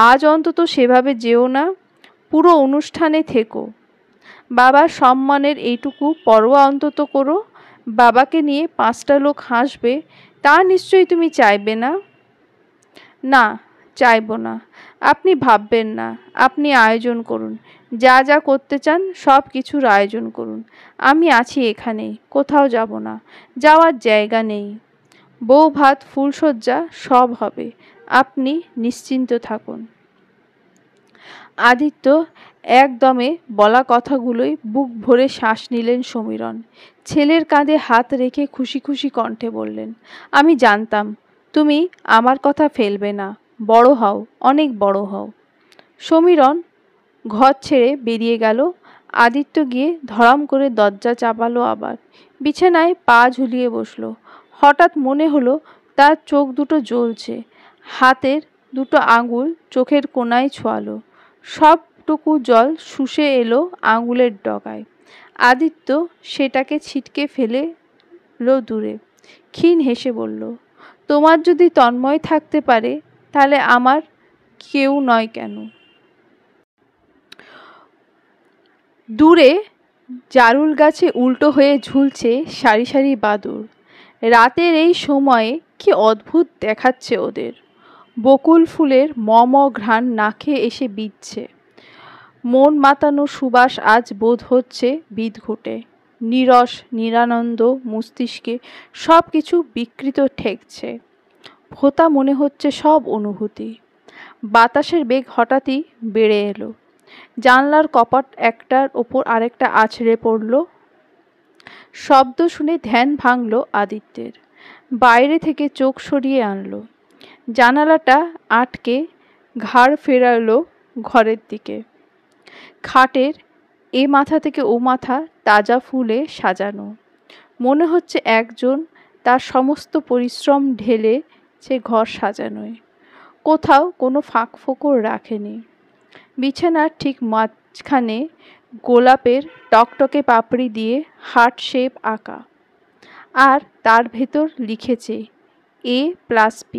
আজ অন্তত সেভাবে যেও না। পুরো অনুষ্ঠানে থেকো। বাবার সম্মানের এইটুকু পরোয়া অন্তত করো। বাবাকে নিয়ে 5টা লোক হাসবে, তা নিশ্চয়ই তুমি চাইবে না? না, চাইব না। আপনি ভাববেন না, আপনি আয়োজন করুন। যা যা করতে চান সব কিছুর আয়োজন করুন। আমি আছি এখানেই, কোথাও যাব না। যাওয়ার জায়গা নেই। বউ ভাত ফুলশয্যা সব হবে। আপনি নিশ্চিন্ত থাকুন। আদিত্য একদমে বলা কথাগুলোই বুক ভরে শ্বাস নিলেন সমীরণ। ছেলের কাঁধে হাত রেখে খুশি খুশি কণ্ঠে বললেন, আমি জানতাম তুমি আমার কথা ফেলবে না। বড় হও, অনেক বড় হও। সমীরণ ঘর ছেড়ে বেরিয়ে গেল। আদিত্য গিয়ে ধড়াম করে দরজা চাপালো আবার। বিছানায় পা ঝুলিয়ে বসলো। হঠাৎ মনে হলো তার চোখ দুটো জ্বলছে। হাতের দুটো আঙুল চোখের কোণায় ছোঁয়ালো। সবটুকু জল শুষে এলো আঙুলের ডগায়। আদিত্য সেটাকে ছিটকে ফেললো দূরে। ক্ষীণ হেসে বলল, তোমার যদি তন্ময় থাকতে পারে তাহলে আমার কেউ নয় কেন? দূরে জারুল গাছে উল্টো হয়ে ঝুলছে সারি সারি বাদুড়। রাতের এই সময়ে কি অদ্ভুত দেখাচ্ছে ওদের। বকুল ফুলের ম ঘ্রাণ নাকে এসে বিঁধছে। মন মাতানো সুবাস আজ বোধ হচ্ছে বিদঘুটে। নীরস নিরানন্দ মস্তিষ্কে সব কিছু বিকৃত ঠেকছে। ভোঁতা মনে হচ্ছে সব অনুভূতি। বাতাসের বেগ হঠাৎই বেড়ে এলো। জানলার কপাট একটার ওপর আরেকটা আছড়ে পড়ল। শব্দ শুনে ধ্যান ভাঙল আদিত্যের। বাইরে থেকে চোখ সরিয়ে আনলো। জানালাটা আটকে ঘাড় ফেরালো ঘরের দিকে। খাটের এ মাথা থেকে ও মাথা তাজা ফুলে সাজানো। মনে হচ্ছে একজন তার সমস্ত পরিশ্রম ঢেলেছে ঘর সাজানোয়। কোথাও কোনো ফাঁক ফোকর রাখেনি। বিছানার ঠিক মাঝখানে গোলাপের টকটকে পাপড়ি দিয়ে হার্ট শেপ আঁকা। আর তার ভেতর লিখেছে A+B।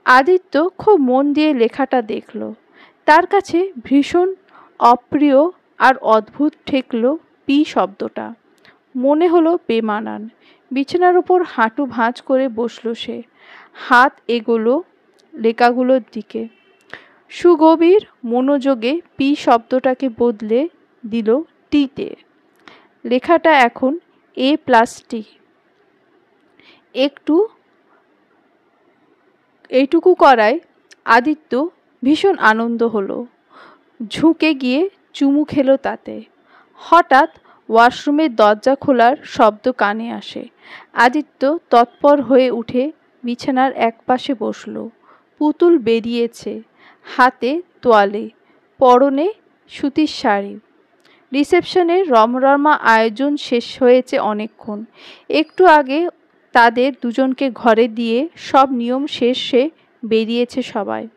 আদিত্য খুব মন দিয়ে লেখাটা দেখল। তার কাছে ভীষণ অপ্রিয় আর অদ্ভুত ঠেকল পি শব্দটা। মনে হলো বেমানান। বিছানার উপর হাঁটু ভাঁজ করে বসল সে। হাত এগোলো লেখাগুলোর দিকে। সুগভীর মনোযোগে পি শব্দটাকে বদলে দিল টিতে। লেখাটা এখন A+T। এইটুকু করায় আদিত্য ভীষণ আনন্দ হলো। ঝুঁকে গিয়ে চুমু খেলো তাতে। হঠাৎ ওয়াশরুমের দরজা খোলার শব্দ কানে আসে। আদিত্য তৎপর হয়ে উঠে বিছানার একপাশে বসল। পুতুল বেরিয়েছে, হাতে তোয়ালে, পরনে সুতির শাড়ি। রিসেপশনের রমরমা আয়োজন শেষ হয়েছে অনেকক্ষণ। একটু আগে তাদের দুজনকে ঘরে দিয়ে সব নিয়ম শেষে বেরিয়েছে সবাই।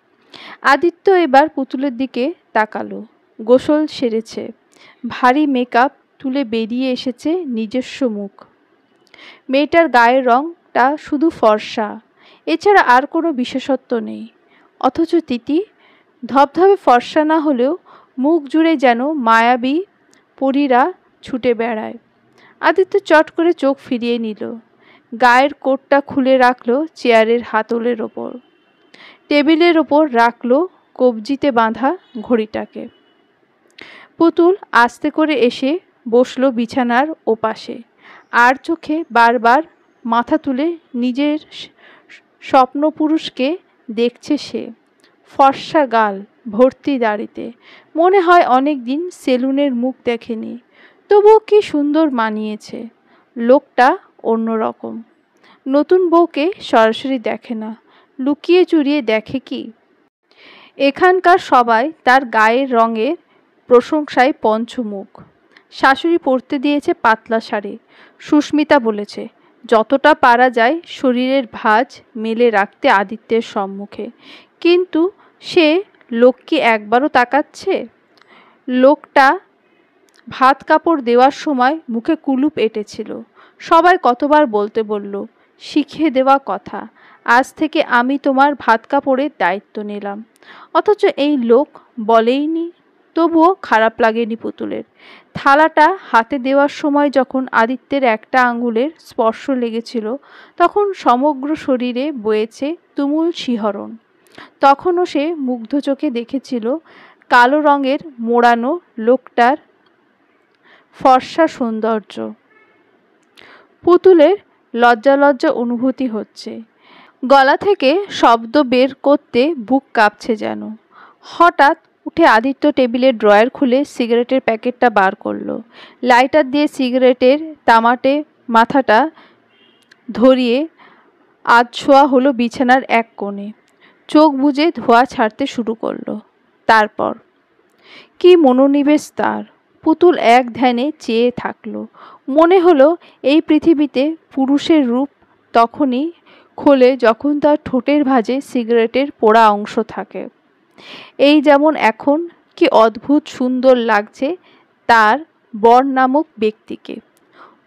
আদিত্য এবার পুতুলের দিকে তাকালো। গোসল সেরেছে, ভারী মেকআপ তুলে বেরিয়ে এসেছে নিজস্ব মুখ। মেয়েটার গায়ের রংটা শুধু ফর্সা, এছাড়া আর কোনো বিশেষত্ব নেই। অথচ তিতি ধবধবে ফর্সা না হলেও মুখ জুড়ে যেন মায়াবী পরীরা ছুটে বেড়ায়। আদিত্য চট করে চোখ ফিরিয়ে নিল। গায়ের কোটটা খুলে রাখলো চেয়ারের হাতলের ওপর। টেবিলের ওপর রাখলো কবজিতে বাঁধা ঘড়িটাকে। পুতুল আস্তে করে এসে বসলো বিছানার ওপাশে। আর চোখে বারবার মাথা তুলে নিজের স্বপ্নপুরুষকে দেখছে সে। ফর্সা গাল, ভর্তি দাড়িতে। মনে হয় অনেক দিন সেলুনের মুখ দেখেনি। তবুও কি সুন্দর মানিয়েছে। লোকটা অন্যরকম। নতুন বউকে সরাসরি দেখে না, লুকিয়ে চুরিয়ে দেখে কি। এখানকার সবাই তার গায়ের রঙের প্রশংসায় পঞ্চমুখ। শাশুড়ি পরতে দিয়েছে পাতলা শাড়ি। সুস্মিতা বলেছে যতটা পারা যায় শরীরের ভাঁজ মেলে রাখতে আদিত্যের সম্মুখে। কিন্তু সে লোক কি একবারও তাকাচ্ছে? লোকটা ভাত কাপড় দেওয়ার সময় মুখে কুলুপ এঁটেছিল। সবাই কতবার বলতে বলল, শিখিয়ে দেওয়া কথা, আজ থেকে আমি তোমার ভাত কাপড়ের দায়িত্ব নিলাম। অথচ এই লোক বলেইনি। তবুও খারাপ লাগেনি পুতুলের। থালাটা হাতে দেওয়ার সময় যখন আদিত্যের একটা আঙুলের স্পর্শ লেগেছিল, তখন সমগ্র শরীরে বয়েছে তুমুল শিহরণ। তখনও সে মুগ্ধ চোখে দেখেছিল কালো রঙের মোড়ানো লোকটার ফর্সা সৌন্দর্য। পুতুলের লজ্জা লজ্জা অনুভূতি হচ্ছে। গলা থেকে শব্দ বের করতে বুক কাঁপছে যেন। হঠাৎ উঠে আদিত্য টেবিলের ড্রয়ার খুলে সিগারেটের প্যাকেটটা বার করলো। লাইটার দিয়ে সিগারেটের তামাটে মাথাটা ধরিয়ে আধশোয়া হলো বিছানার এক কোণে। চোখ বুজে ধোঁয়া ছাড়তে শুরু করলো। তারপর কি মনোনিবেশ তার! পুতুল এক ধ্যানে চেয়ে থাকলো। মনে হলো এই পৃথিবীতে পুরুষের রূপ তখনই খোলে যখন তার ঠোঁটের ভাঁজে সিগারেটের পোড়া অংশ থাকে। এই যেমন এখন কি অদ্ভুত সুন্দর লাগছে তার বর নামক ব্যক্তিকে।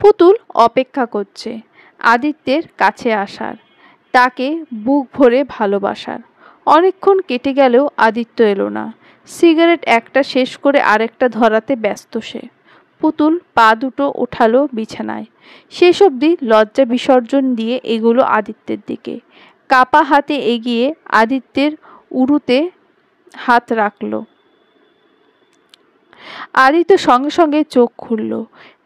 পুতুল অপেক্ষা করছে আদিত্যের কাছে আসার, তাকে বুক ভরে ভালোবাসার। অনেকক্ষণ কেটে গেলেও আদিত্য এলো না। সিগারেট একটা শেষ করে আরেকটা ধরাতে ব্যস্ত সে। পুতুল পা দুটো ওঠালো বিছানায়। শেষ অবধি লজ্জা বিসর্জন দিয়ে এগুলো আদিত্যের দিকে। কাপা হাতে এগিয়ে আদিত্যের উরুতে হাত রাখল। আদিত্য সঙ্গে সঙ্গে চোখ খুলল।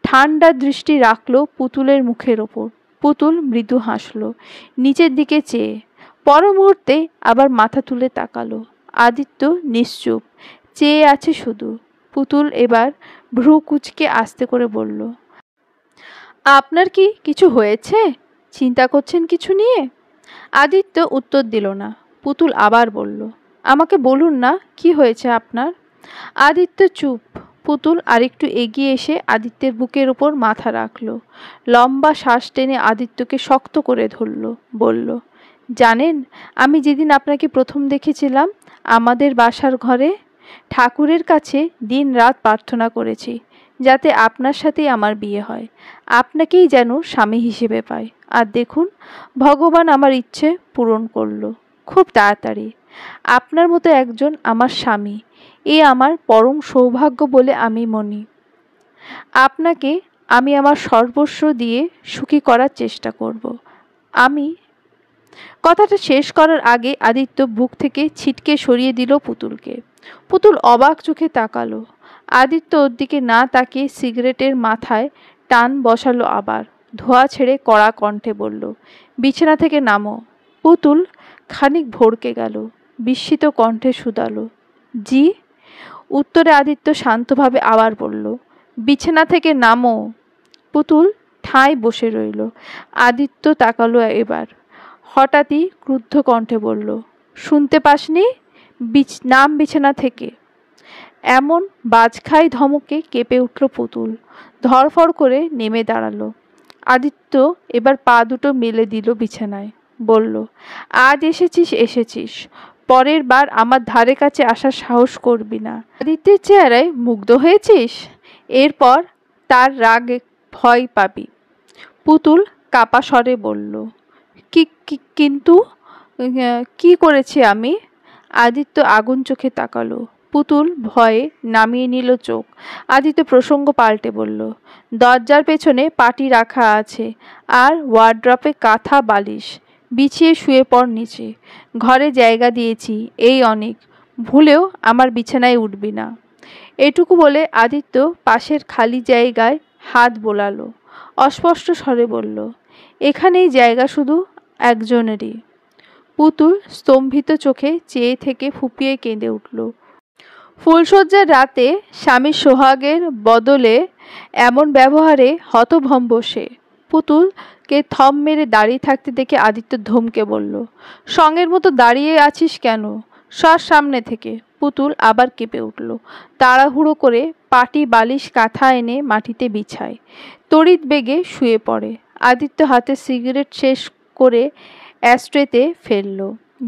ঠান্ডা দৃষ্টি রাখল পুতুলের মুখের ওপর। পুতুল মৃদু হাসল নিচের দিকে চেয়ে। পর মুহূর্তে আবার মাথা তুলে তাকালো। আদিত্য নিশ্চুপ চেয়ে আছে শুধু। পুতুল এবার ভ্রু কুঁচকে আস্তে করে বলল, আপনার কি কিছু হয়েছে? চিন্তা করছেন কিছু নিয়ে? আদিত্য উত্তর দিল না। পুতুল আবার বলল, আমাকে বলুন না কি হয়েছে আপনার? আদিত্য চুপ। পুতুল আরেকটু এগিয়ে এসে আদিত্যের বুকের উপর মাথা রাখল। লম্বা শ্বাস টেনে আদিত্যকে শক্ত করে ধরল। বলল, জানেন, আমি যেদিন আপনাকে প্রথম দেখেছিলাম আমাদের বাসার ঘরে, ঠাকুরের কাছে দিন রাত প্রার্থনা করেছি যাতে আপনার সাথেই আমার বিয়ে হয়, আপনাকেই যেন স্বামী হিসেবে পাই। আর দেখুন, ভগবান আমার ইচ্ছে পূরণ করল খুব তাড়াতাড়ি। আপনার মতো একজন আমার স্বামী, এ আমার পরম সৌভাগ্য বলে আমি মনি। আপনাকে আমি আমার সর্বস্ব দিয়ে সুখী করার চেষ্টা করব। আমি কথাটা শেষ করার আগে আদিত্য বুক থেকে ছিটকে সরিয়ে দিল পুতুলকে। পুতুল অবাক চোখে তাকালো। আদিত্য ওর দিকে না তাকিয়ে সিগারেটের মাথায় টান বসালো। আবার ধোঁয়া ছেড়ে কড়া কণ্ঠে বলল, বিছানা থেকে নামো। পুতুল খানিক ভড়কে গেল। বিস্মিত কণ্ঠে শুধালো, জি? উত্তরে আদিত্য শান্তভাবে আবার বলল, বিছানা থেকে নামো। পুতুল ঠাঁই বসে রইল। আদিত্য তাকালো এবার। হঠাৎই ক্রুদ্ধ কণ্ঠে বলল, শুনতে পাসনি? নাম বিছানা থেকে। এমন বাজখাই ধমকে কেঁপে উঠল পুতুল। ধরফর করে নেমে দাঁড়ালো। আদিত্য এবার পা দুটো মেলে দিল বিছানায়। বলল, আজ এসেছিস এসেছিস, পরের বার আমার ধারে কাছে আসার সাহস করবি না। আদিত্যের চেহারায় মুগ্ধ হয়েছিস, এরপর তার রাগে ভয় পাবি। পুতুল কাপা স্বরে বলল, কিন্তু কি করেছি আমি? আদিত্য আগুন চোখে তাকালো। পুতুল ভয়ে নামিয়ে নিল চোখ। আদিত্য প্রসঙ্গ পাল্টে বলল, দরজার পেছনে পাটি রাখা আছে আর ওয়ার্ড্রপে কাঁথা বালিশ, বিছিয়ে শুয়ে পড় নিচে। ঘরে জায়গা দিয়েছি, এই অনেক, ভুলেও আমার বিছানায় উঠবি না। এটুকু বলে আদিত্য পাশের খালি জায়গায় হাত বোলালো। অস্পষ্ট স্বরে বলল, এখানেই জায়গা শুধু একজনেরই। পুতুল স্তম্ভিত চোখে চেয়ে থেকে ফুঁপিয়ে কেঁদে উঠল। ফুলশয্যার রাতে স্বামীর সোহাগের বদলে এমন ব্যবহারে হতভম্ব সে। পুতুলকে থম মেরে দাঁড়িয়ে থাকতে দেখে আদিত্য ধমকে বলল, সঙ্গের মতো দাঁড়িয়ে আছিস কেন? সর সামনে থেকে। পুতুল আবার কেঁপে উঠল। তাড়াহুড়ো করে পাটি বালিশ কাঁথা এনে মাটিতে বিছায়। তড়িৎ বেগে শুয়ে পড়ে। আদিত্য হাতে সিগারেট শেষ করে অ্যাশট্রেতে ফেলল।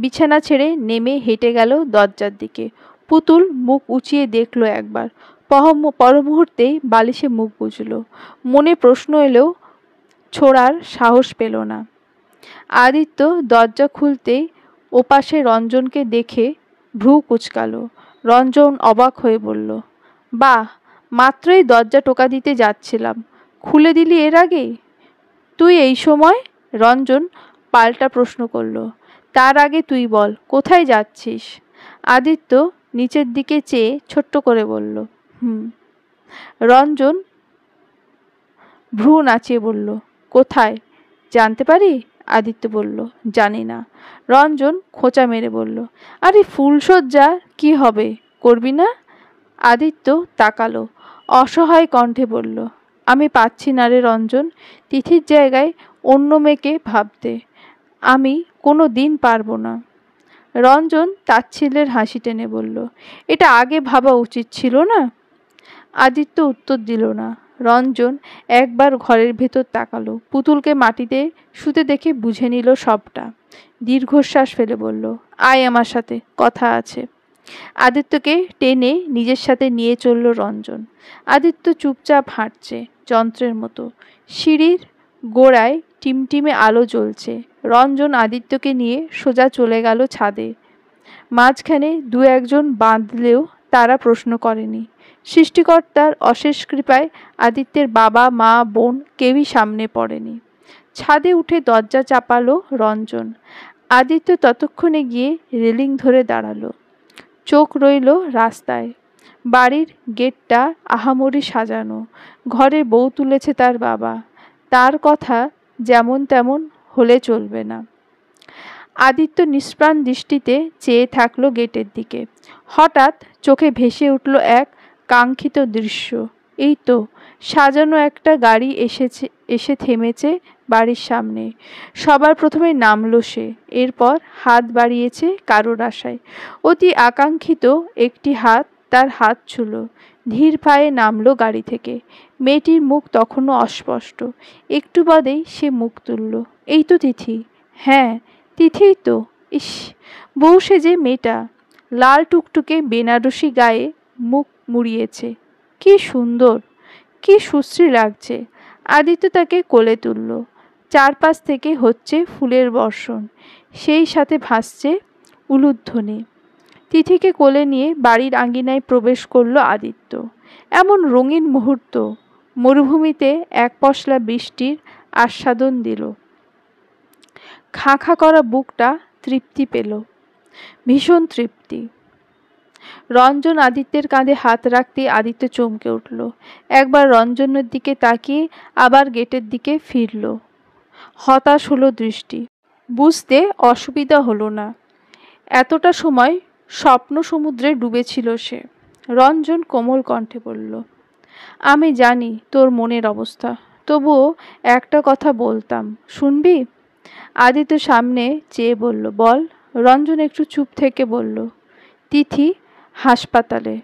বিছানা ছেড়ে নেমে হেঁটে গেল দরজার দিকে। পুতুল মুখ উঁচিয়ে দেখল একবার। পর মুহূর্তেই বালিশে মুখ বুঝল। মনে প্রশ্ন এলেও ছোড়ার সাহস পেল না। আদিত্য দরজা খুলতেই ওপাশে রঞ্জনকে দেখে ভ্রু কুঁচকাল। রঞ্জন অবাক হয়ে বলল, বাহ, মাত্রই দরজা টোকা দিতে যাচ্ছিলাম, খুলে দিলি এর আগেই? তুই এই সময়? রঞ্জন পাল্টা প্রশ্ন করল। তার আগে তুই বল, কোথায় যাচ্ছিস? আদিত্য নিচের দিকে চেয়ে ছোট্ট করে বলল, রঞ্জন ভ্রু নাচিয়ে বলল, কোথায় জানতে পারি? আদিত্য বলল, জানি না। রঞ্জন খোঁচা মেরে বলল, আরে ফুলশয্যা কি হবে, করবি না? আদিত্য তাকালো, অসহায় কণ্ঠে বলল, আমি পাচ্ছি না রে রঞ্জন, তিথির জায়গায় অন্য মেয়েকে ভাবতে আমি কোনো দিন পারবো না। রঞ্জন তাচ্ছিল্যের হাসি টেনে বলল, এটা আগে ভাবা উচিত ছিল না? আদিত্য উত্তর দিল না। রঞ্জন একবার ঘরের ভেতর তাকালো, পুতুলকে মাটিতে শুতে দেখে বুঝে নিল সবটা। দীর্ঘশ্বাস ফেলে বলল, আয় আমার সাথে, কথা আছে। আদিত্যকে টেনে নিজের সাথে নিয়ে চলল রঞ্জন। আদিত্য চুপচাপ হাঁটছে, যন্ত্রের মতো। সিঁড়ির গোড়ায় টিমটিমে আলো জ্বলছে। রঞ্জন আদিত্যকে নিয়ে সোজা চলে গেল ছাদে। মাঝখানে দু একজন বাঁধলেও তারা প্রশ্ন করেনি। সৃষ্টিকর্তার অশেষ কৃপায় আদিত্যের বাবা মা বোন কেউই সামনে পড়েনি। ছাদে উঠে দরজা চাপালো রঞ্জন। আদিত্য ততক্ষণে গিয়ে রেলিং ধরে দাঁড়ালো। চোখ রইল রাস্তায়। বাড়ির গেটটা আহামরি সাজানো। ঘরে বউ তুলেছে তার বাবা। তার কথা যেমন তেমন হলে চলবে না। আদিত্য নিষ্প্রাণ দৃষ্টিতে চেয়ে থাকলো গেটের দিকে। হঠাৎ চোখে ভেসে উঠল এক কাঙ্ক্ষিত দৃশ্য। এই তো সাজানো একটা গাড়ি এসে থেমেছে বাড়ির সামনে। সবার প্রথমে নামলো সে, এরপর হাত বাড়িয়েছে কারোর আশায়। অতি আকাঙ্ক্ষিত একটি হাত তার হাত ছুঁল। ধীর পায়ে নামলো গাড়ি থেকে। মেয়েটির মুখ তখনও অস্পষ্ট। একটু বাদেই সে মুখ তুলল। এই তো তিথি। হ্যাঁ, তিথিই তো। ইস, বউ সেজে মেয়েটা লাল টুকটুকে বেনারসি গায়ে মুখ মুড়িয়েছে। কি সুন্দর, কি সুশ্রী লাগছে। আদিত্য তাকে কোলে তুলল। চারপাশ থেকে হচ্ছে ফুলের বর্ষণ, সেই সাথে ভাসছে উলুধ্বনি। তিথিকে কোলে নিয়ে বাড়ির আঙ্গিনায় প্রবেশ করল আদিত্য। এমন রঙিন মুহূর্ত মরুভূমিতে এক পশলা বৃষ্টির আস্বাদন দিল। খাঁ খাঁ করা বুকটা তৃপ্তি পেল, ভীষণ তৃপ্তি। রঞ্জন আদিত্যের কাঁধে হাত রাখতে আদিত্য চমকে উঠল। একবার রঞ্জনের দিকে তাকিয়ে আবার গেটের দিকে ফিরল। হতাশ হলো দৃষ্টি। বুঝতে অসুবিধা হলো না, এতটা সময় স্বপ্ন সমুদ্রে ডুবেছিল সে। রঞ্জন কোমল কণ্ঠে বলল, আমি জানি তোর মনের অবস্থা, তবুও একটা কথা বলতাম, শুনবি? আদিত্য সামনে চেয়ে বলল, বল। রঞ্জন একটু চুপ থেকে বলল, তিথি হাসপাতালে।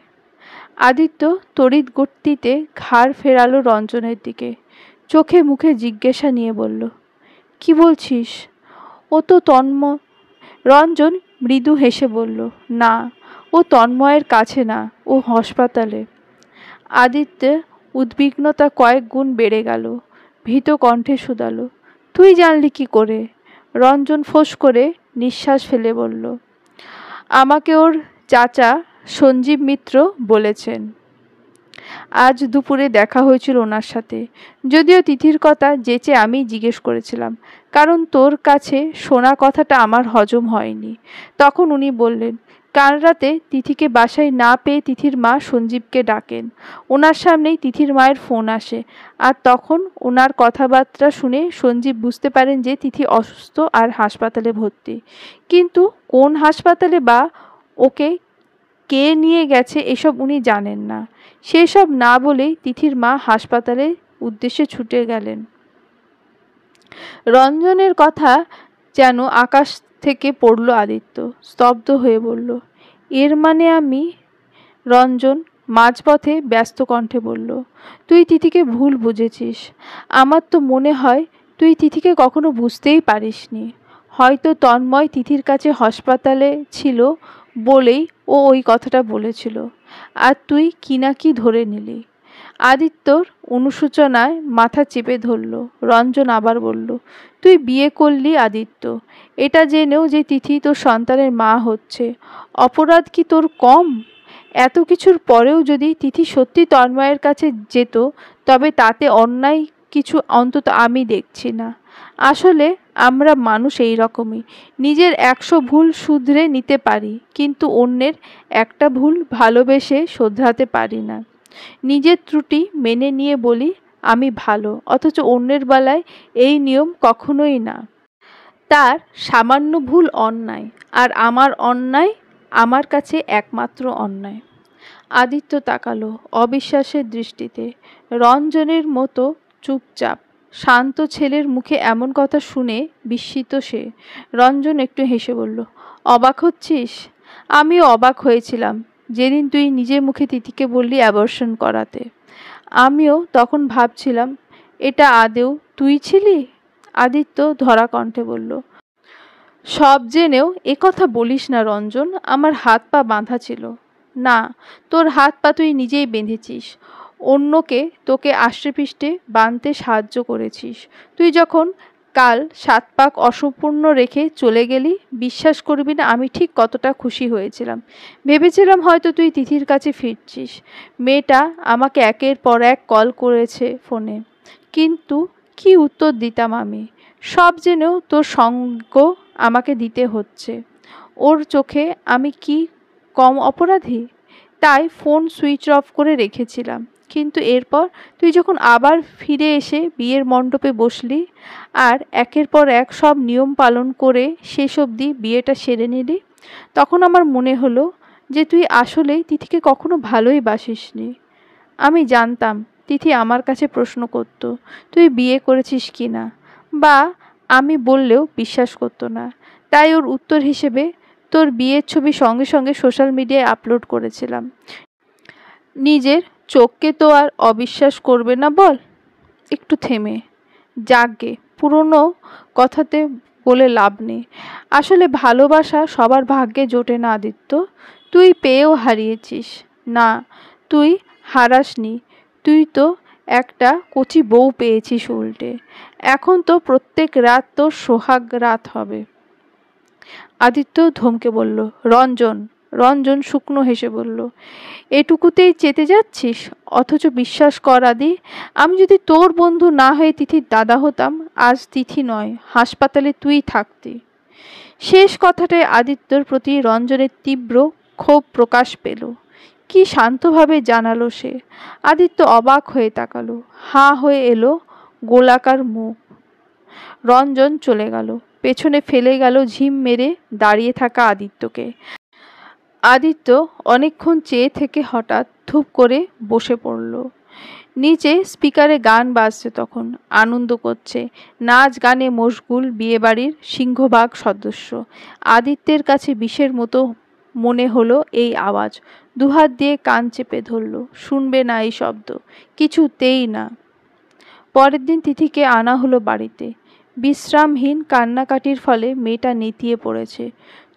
আদিত্য তড়িৎ গতিতে ঘাড় ফেরালো রঞ্জনের দিকে। চোখে মুখে জিজ্ঞাসা নিয়ে বলল, কি বলছিস? ও তো তন্ময়। রঞ্জন মৃদু হেসে বলল, না, ও তন্ময়ের কাছে না, ও হাসপাতালে। আদিত্যের উদ্বিগ্নতা কয়েক গুণ বেড়ে গেল। ভীত কণ্ঠে শুধালো, তুই জানলি কি করে? রঞ্জন ফোঁস করে নিঃশ্বাস ফেলে বলল, আমাকে ওর চাচা সঞ্জীব মিত্র বলেছেন। আজ দুপুরে দেখা হয়েছিল ওনার সাথে। যদিও তিথির কথা যেচে আমি জিজ্ঞেস করেছিলাম, কারণ তোর কাছে শোনা কথাটা আমার হজম হয়নি। তখন উনি বললেন, কাল রাতে তিথিকে বাসায় না পেয়ে তিথির মা সঞ্জীবকে ডাকেন। ওনার সামনেই তিথির মায়ের ফোন আসে, আর তখন ওনার কথাবার্তা শুনে সঞ্জীব বুঝতে পারেন যে তিথি অসুস্থ আর হাসপাতালে ভর্তি। কিন্তু কোন হাসপাতালে বা ওকে কে নিয়ে গেছে এসব উনি জানেন না। সেসব না বলেই তিথির মা হাসপাতালের উদ্দেশ্যে ছুটে গেলেন। রঞ্জনের কথা যেন আকাশ থেকে পড়ল আদিত্য। স্তব্ধ হয়ে বলল, এর মানে আমি? রঞ্জন মাঝপথে ব্যস্ত কণ্ঠে বলল, তুই তিথিকে ভুল বুঝেছিস। আমার তো মনে হয় তুই তিথিকে কখনো বুঝতেই পারিসনি। হয়তো তন্ময় তিথির কাছে হাসপাতালে ছিল বলেই ও ওই কথাটা বলেছিল, আর তুই কি না কি ধরে নিলি। আদিত্যর অনুশোচনায় মাথা চেপে ধরল। রঞ্জন আবার বলল, তুই বিয়ে করলি আদিত্য, এটা জেনেও যে তিথি তোর সন্তানের মা হচ্ছে, অপরাধ কি তোর কম? এত কিছুর পরেও যদি তিথি সত্যি তন্ময়ের কাছে যেত, তবে তাতে অন্যায় কিছু অন্তত আমি দেখছি না। আসলে আমরা মানুষ এই রকমই, নিজের 100 ভুল শুধরে নিতে পারি, কিন্তু অন্যের একটা ভুল ভালোবেসে শোধরাতে পারি না। নিজের ত্রুটি মেনে নিয়ে বলি আমি ভালো, অথচ অন্যের বেলায় এই নিয়ম কখনোই না। তার সামান্য ভুল অন্যায়, আর আমার অন্যায় আমার কাছে একমাত্র অন্যায়। আদিত্য তাকালো অবিশ্বাসের দৃষ্টিতে। রঞ্জনের মতো চুপচাপ শান্ত ছেলের মুখে এমন কথা শুনে বিস্মিত সে। রঞ্জন একটু হেসে বলল, অবাক হচ্ছিস? আমিও অবাক হয়েছিলাম যেদিন তুই নিজের মুখে তিথিকে বললি অ্যাবর্শন করাতে। আমিও তখন ভাবছিলাম, এটা আদেও তুই ছিলি? আদিত্য ধরা কণ্ঠে বলল, সব জেনেও একথা বলিস না রঞ্জন, আমার হাত পা বাঁধা ছিল। না, তোর হাত পা তুই নিজেই বেঁধেছিস, অন্যকে তোকে আষ্টেপৃষ্ঠে বাঁধতে সাহায্য করেছিস। তুই যখন কাল 7 পাক অসম্পূর্ণ রেখে চলে গেলি, বিশ্বাস করবি না আমি ঠিক কতটা খুশি হয়েছিলাম। ভেবেছিলাম হয়তো তুই তিথির কাছে ফিরছিস। মেয়েটা আমাকে একের পর এক কল করেছে ফোনে, কিন্তু কি উত্তর দিতাম আমি? সব জেনেও তোর সঙ্গ আমাকে দিতে হচ্ছে। ওর চোখে আমি কি কম অপরাধী? তাই ফোন সুইচ অফ করে রেখেছিলাম। কিন্তু এরপর তুই যখন আবার ফিরে এসে বিয়ের মণ্ডপে বসলি আর একের পর এক সব নিয়ম পালন করে শেষ অবধি বিয়েটা সেরে নিলি, তখন আমার মনে হলো যে তুই আসলেই তিথিকে কখনো ভালোই বাসিসনি। আমি জানতাম তিথি আমার কাছে প্রশ্ন করত তুই বিয়ে করেছিস কি না, বা আমি বললেও বিশ্বাস করতো না। তাই ওর উত্তর হিসেবে তোর বিয়ের ছবি সঙ্গে সঙ্গে সোশ্যাল মিডিয়ায় আপলোড করেছিলাম। নিজের চোখকে তো আর অবিশ্বাস করবে না বল? একটু থেমে, যাকগে, পুরনো কথাতে বলে লাভ নেই। আসলে ভালোবাসা সবার ভাগ্যে জোটে না আদিত্য। তুই পেয়েও হারিয়েছিস। না, তুই হারাসনি, তুই তো একটা কচি বউ পেয়েছিস উল্টে। এখন তো প্রত্যেক রাত তোর সোহাগ রাত হবে। আদিত্য ধমকে বলল, রঞ্জন। রঞ্জন শুকনো হেসে বলল, এটুকুতেই চেতে যাচ্ছিস? অথচ বিশ্বাস কর আদি, আমি যদি তোর বন্ধু না হয়ে তিথির দাদা হতাম, আজ তিথি নয়, হাসপাতালে তুই থাকতি। শেষ কথাটায় আদিত্যর প্রতি রঞ্জনের তীব্র ক্ষোভ প্রকাশ পেল। কি শান্তভাবে জানালো সে। আদিত্য অবাক হয়ে তাকালো। হাঁ হয়ে এলো গোলাকার মুখ। রঞ্জন চলে গেল, পেছনে ফেলে গেল ঝিম মেরে দাঁড়িয়ে থাকা আদিত্যকে। আদিত্য অনেকক্ষণ চেয়ে থেকে হঠাৎ ধুপ করে বসে পড়ল। নিচে স্পিকারে গান বাজছে, তখন আনন্দ করছে, নাচ গানে মশগুল বিয়েবাড়ির সিংহভাগ সদস্য। আদিত্যের কাছে বিষের মতো মনে হলো এই আওয়াজ। দুহাত দিয়ে কান চেপে ধরল, শুনবে না এই শব্দ, কিছুতেই না। পরের দিন তিথিকে আনা হলো বাড়িতে। বিশ্রামহীন কান্নাকাটির ফলে মেয়েটা নেতিয়ে পড়েছে,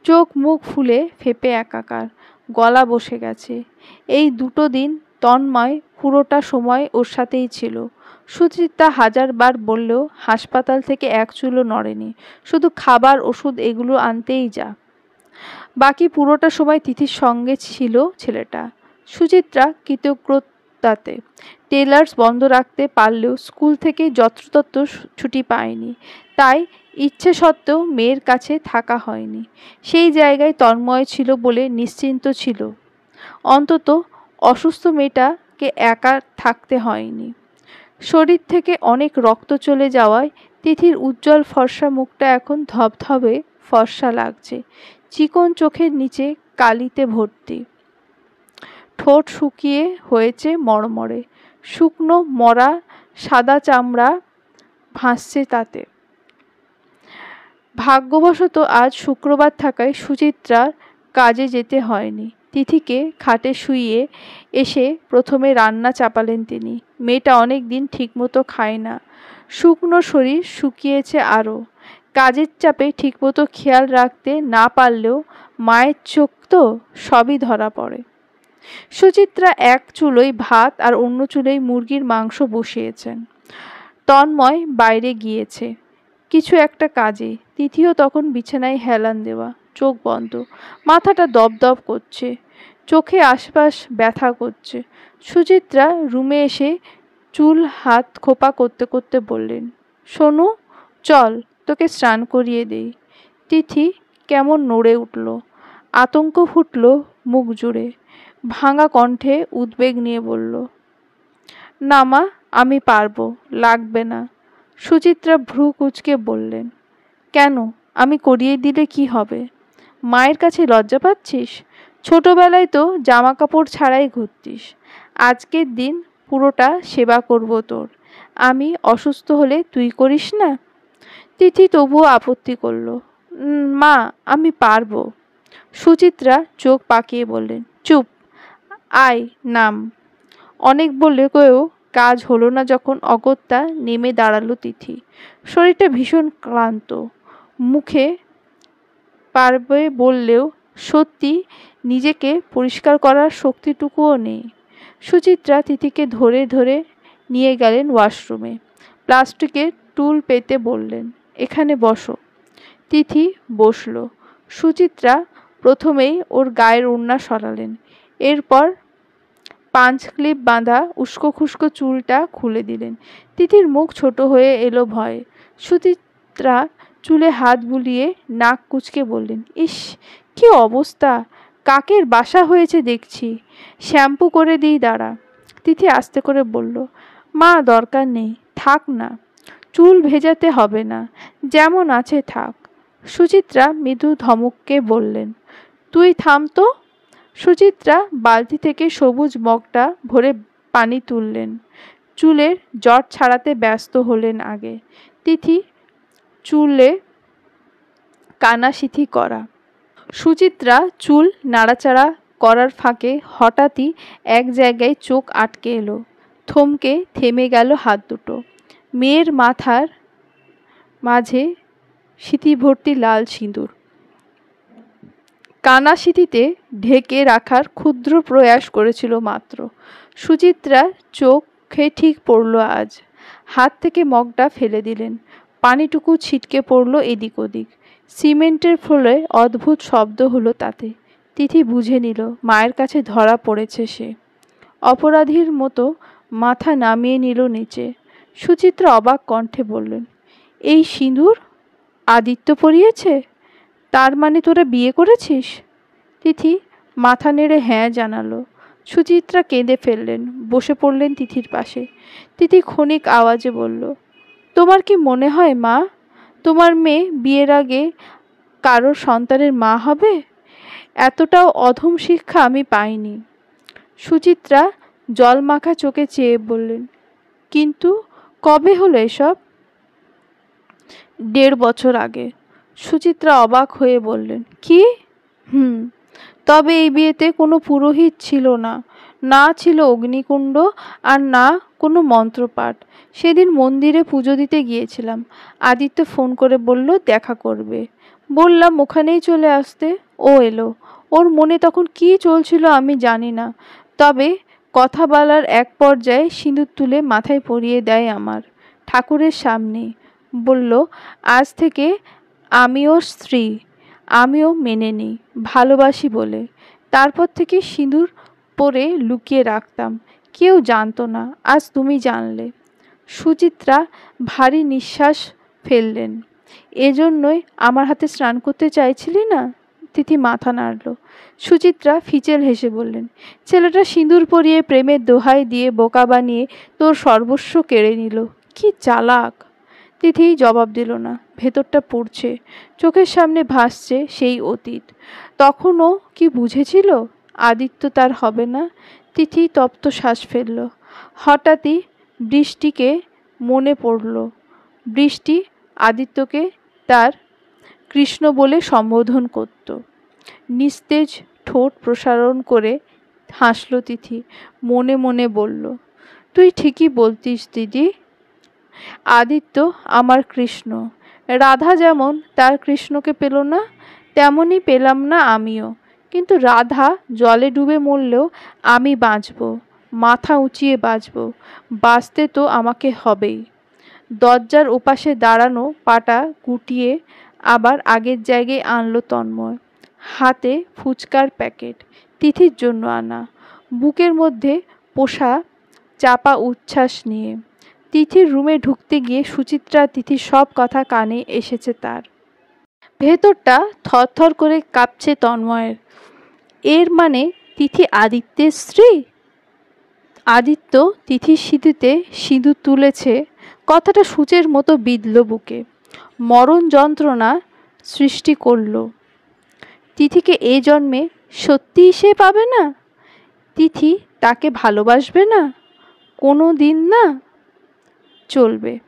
চোখ মুখ ফুলে ফেপে একাকার, গলা বসে গেছে। এই 2 দিন তন্ময় পুরোটা সময় ওর সাথেই ছিল। সুচিত্রা 1000 বার বললেও হাসপাতাল থেকে এক চুলও নড়েনি, শুধু খাবার ওষুধ এগুলো আনতেই যা। বাকি পুরোটা সময় তিথির সঙ্গে ছিল ছেলেটা। সুচিত্রা কৃতজ্ঞতাতে টেলার্স বন্ধ রাখতে পারলেও স্কুল থেকে যত্রতত্র ছুটি পায়নি, তাই ইচ্ছে সত্ত্বেও মেয়ের কাছে থাকা হয়নি। সেই জায়গায় তন্ময় ছিল বলে নিশ্চিন্ত ছিল, অন্তত অসুস্থ মেয়েটাকে একা থাকতে হয়নি। শরীর থেকে অনেক রক্ত চলে যাওয়ায় তিথির উজ্জ্বল ফর্সা মুখটা এখন ধবধবে ফর্সা লাগছে। চিকন চোখের নিচে কালিতে ভর্তি, ঠোঁট শুকিয়ে হয়েছে মরমরে, শুকনো মরা সাদা চামড়া ভাসছে তাতে। ভাগ্যবশত আজ শুক্রবার থাকায় সুচিত্রার কাজে যেতে হয়নি। তিথিকে খাটে শুইয়ে এসে প্রথমে রান্না চাপালেন তিনি। মেয়েটা অনেক দিন ঠিকমতো খায় না, শুকনো শরীর শুকিয়েছে আরও। কাজের চাপে ঠিকমতো খেয়াল রাখতে না পারলেও মায়ের চোখ তো সবই ধরা পড়ে। সুচিত্রা এক চুলোয় ভাত আর অন্য চুলোয় মুরগির মাংস বসিয়েছেন। তন্ময় বাইরে গিয়েছে কিছু একটা কাজে। তিথিও তখন বিছানায় হেলান দেওয়া, চোখ বন্ধ, মাথাটা দপদপ করছে। চোখে আশপাশ ব্যথা করছে। সুচিত্রা রুমে এসে চুল হাত খোপা করতে করতে বললেন, সোনু চল তোকে স্নান করিয়ে দেই। তিথি কেমন নড়ে উঠল, আতঙ্ক ফুটল মুখ জুড়ে। ভাঙা কণ্ঠে উদ্বেগ নিয়ে বলল, না মা, আমি পারবো, লাগবে না। সুচিত্রা ভ্রু কুঁচকে বললেন, কেন, আমি করিয়ে দিলে কি হবে? মায়ের কাছে লজ্জা পাচ্ছিস? ছোটবেলায় তো জামা কাপড় ছাড়াই ঘুরতিস। আজকের দিন পুরোটা সেবা করব তোর। আমি অসুস্থ হলে তুই করিস না? তিথি তবুও আপত্তি করল, মা, আমি পারবো। সুচিত্রা চোখ পাকিয়ে বললেন, চুপ, আয় নাম। অনেক বলেও কাজ হলো না যখন অগত্যা নেমে দাঁড়ালো তিথি। শরীরটা ভীষণ ক্লান্ত। মুখে পারবে বললেও সত্যি নিজেকে পরিষ্কার করার শক্তিটুকুও নেই। সুচিত্রা তিথিকে ধরে ধরে নিয়ে গেলেন ওয়াশরুমে। প্লাস্টিকের টুল পেতে বললেন, এখানে বসো। তিথি বসল। সুচিত্রা প্রথমেই ওর গায়ের ওড়না সরালেন, এরপর পাঞ্চ ক্লিপ বাঁধা উস্কো খুস্কো চুলটা খুলে দিলেন। তিথির মুখ ছোট হয়ে এলো ভয়ে। সুচিত্রা চুলে হাত বুলিয়ে নাক কুঁচকে বললেন, ইস, কি অবস্থা, কাকের বাসা হয়েছে দেখছি। শ্যাম্পু করে দিই দাঁড়া। তিথি আস্তে করে বলল, মা, দরকার নেই, থাক না, চুল ভেজাতে হবে না, যেমন আছে থাক। সুচিত্রা মৃদু ধমককে বললেন, তুই থাম তো। সুচিত্রা বালতি থেকে সবুজ মগটা ভরে পানি তুললেন। চুলের জট ছাড়াতে ব্যস্ত হলেন আগে। তিথি চুলে কানাসিথি করা। সুচিত্রা চুল নাড়াচাড়া করার ফাঁকে হঠাৎই এক জায়গায় চোখ আটকে এলো। থমকে থেমে গেল হাত দুটো। মেয়ের মাথার মাঝে সিঁথি ভর্তি লাল সিঁদুর। কানাসিথিতে ঢেকে রাখার ক্ষুদ্র প্রয়াস করেছিল মাত্র। সুচিত্রা চোখে ঠিক পড়ল আজ। হাত থেকে মগটা ফেলে দিলেন। পানিটুকু ছিটকে পড়ল এদিক ওদিক। সিমেন্টের ফলে অদ্ভুত শব্দ হলো তাতে। তিথি বুঝে নিল মায়ের কাছে ধরা পড়েছে সে। অপরাধীর মতো মাথা নামিয়ে নিল নিচে। সুচিত্রা অবাক কণ্ঠে বললেন, এই সিঁদুর আদিত্য পরিয়েছে? তার মানে তোরা বিয়ে করেছিস? তিথি মাথা নেড়ে হ্যাঁ জানালো। সুচিত্রা কেঁদে ফেললেন, বসে পড়লেন তিথির পাশে। তিথি ক্ষণিক আওয়াজে বলল, তোমার কি মনে হয় মা, তোমার মেয়ে বিয়ের আগে কারোর সন্তানের মা হবে? এতটাও অধম শিক্ষা আমি পাইনি। সুচিত্রা জলমাখা চোখে চেয়ে বললেন, কিন্তু কবে হলো এসব? 1.5 বছর আগে। সুচিত্রা অবাক হয়ে বললেন, কি? তবে এই বিয়েতে কোনো পুরোহিত ছিল না, না ছিল অগ্নিকুণ্ড, আর না কোনো মন্ত্রপাঠ। সেদিন মন্দিরে পুজো দিতে গিয়েছিলাম। আদিত্য ফোন করে বলল দেখা করবে। বললাম ওখানেই চলে আসতে। ও এলো। ওর মনে তখন কি চলছিল আমি জানি না, তবে কথা বলার এক পর্যায়ে সিঁদুর তুলে মাথায় পরিয়ে দেয় আমার, ঠাকুরের সামনে। বলল, আজ থেকে আমিও স্ত্রী, আমিও মেনে নিই, ভালোবাসি বলে। তারপর থেকে সিঁদুর পরে লুকিয়ে রাখতাম, কেউ জানতো না, আজ তুমি জানলে। সুচিত্রা ভারী নিঃশ্বাস ফেললেন। এজন্যই আমার হাতে স্নান করতে চাইছিলি না? তিথি মাথা নাড়ল। সুচিত্রা ফিচেল হেসে বললেন, ছেলেটা সিঁদুর পরিয়ে প্রেমের দোহাই দিয়ে বোকা বানিয়ে তোর সর্বস্ব কেড়ে নিল, কি চালাক। তিথি জবাব দিল না। ভেতরটা পুড়ছে। চোখের সামনে ভাসছে সেই অতীত। তখনও কি বুঝেছিল আদিত্য তার হবে না? তিথি তপ্ত শ্বাস ফেলল। হঠাৎই বৃষ্টিকে মনে পড়ল। বৃষ্টি আদিত্যকে তার কৃষ্ণ বলে সম্বোধন করত। নিস্তেজ ঠোঁট প্রসারণ করে হাসল তিথি। মনে মনে বলল, তুই ঠিকই বলতিস দিদি। আদিত্য আমার কৃষ্ণ। রাধা যেমন তার কৃষ্ণকে পেল না, তেমনই পেলাম না আমিও। কিন্তু রাধা জলে ডুবে মরলেও আমি বাঁচব, মাথা উঁচিয়ে বাঁচব। বাঁচতে তো আমাকে হবেই। দরজার ওপাশে দাঁড়ানো পাটা গুটিয়ে আবার আগের জায়গায় আনলো তন্ময়। হাতে ফুচকার প্যাকেট। তিথির জন্য আনা। বুকের মধ্যে পোষা চাপা উচ্ছ্বাস নিয়ে তিথির রুমে ঢুকতে গিয়ে সুচিত্রা তিথির সব কথা কানে এসেছে তার। ভেতরটা থরথর করে কাঁপছে তন্ময়ের। এর মানে তিথি আদিত্যের স্ত্রী? আদিত্য তিথির সিঁদুতে সিঁদুর তুলেছে, কথাটা সূচের মতো বিঁধল বুকে, মরণ যন্ত্রণা সৃষ্টি করল। তিথিকে এ জন্মে সত্যিই সে পাবে না? তিথি তাকে ভালোবাসবে না? কোনো দিন না? চলবে।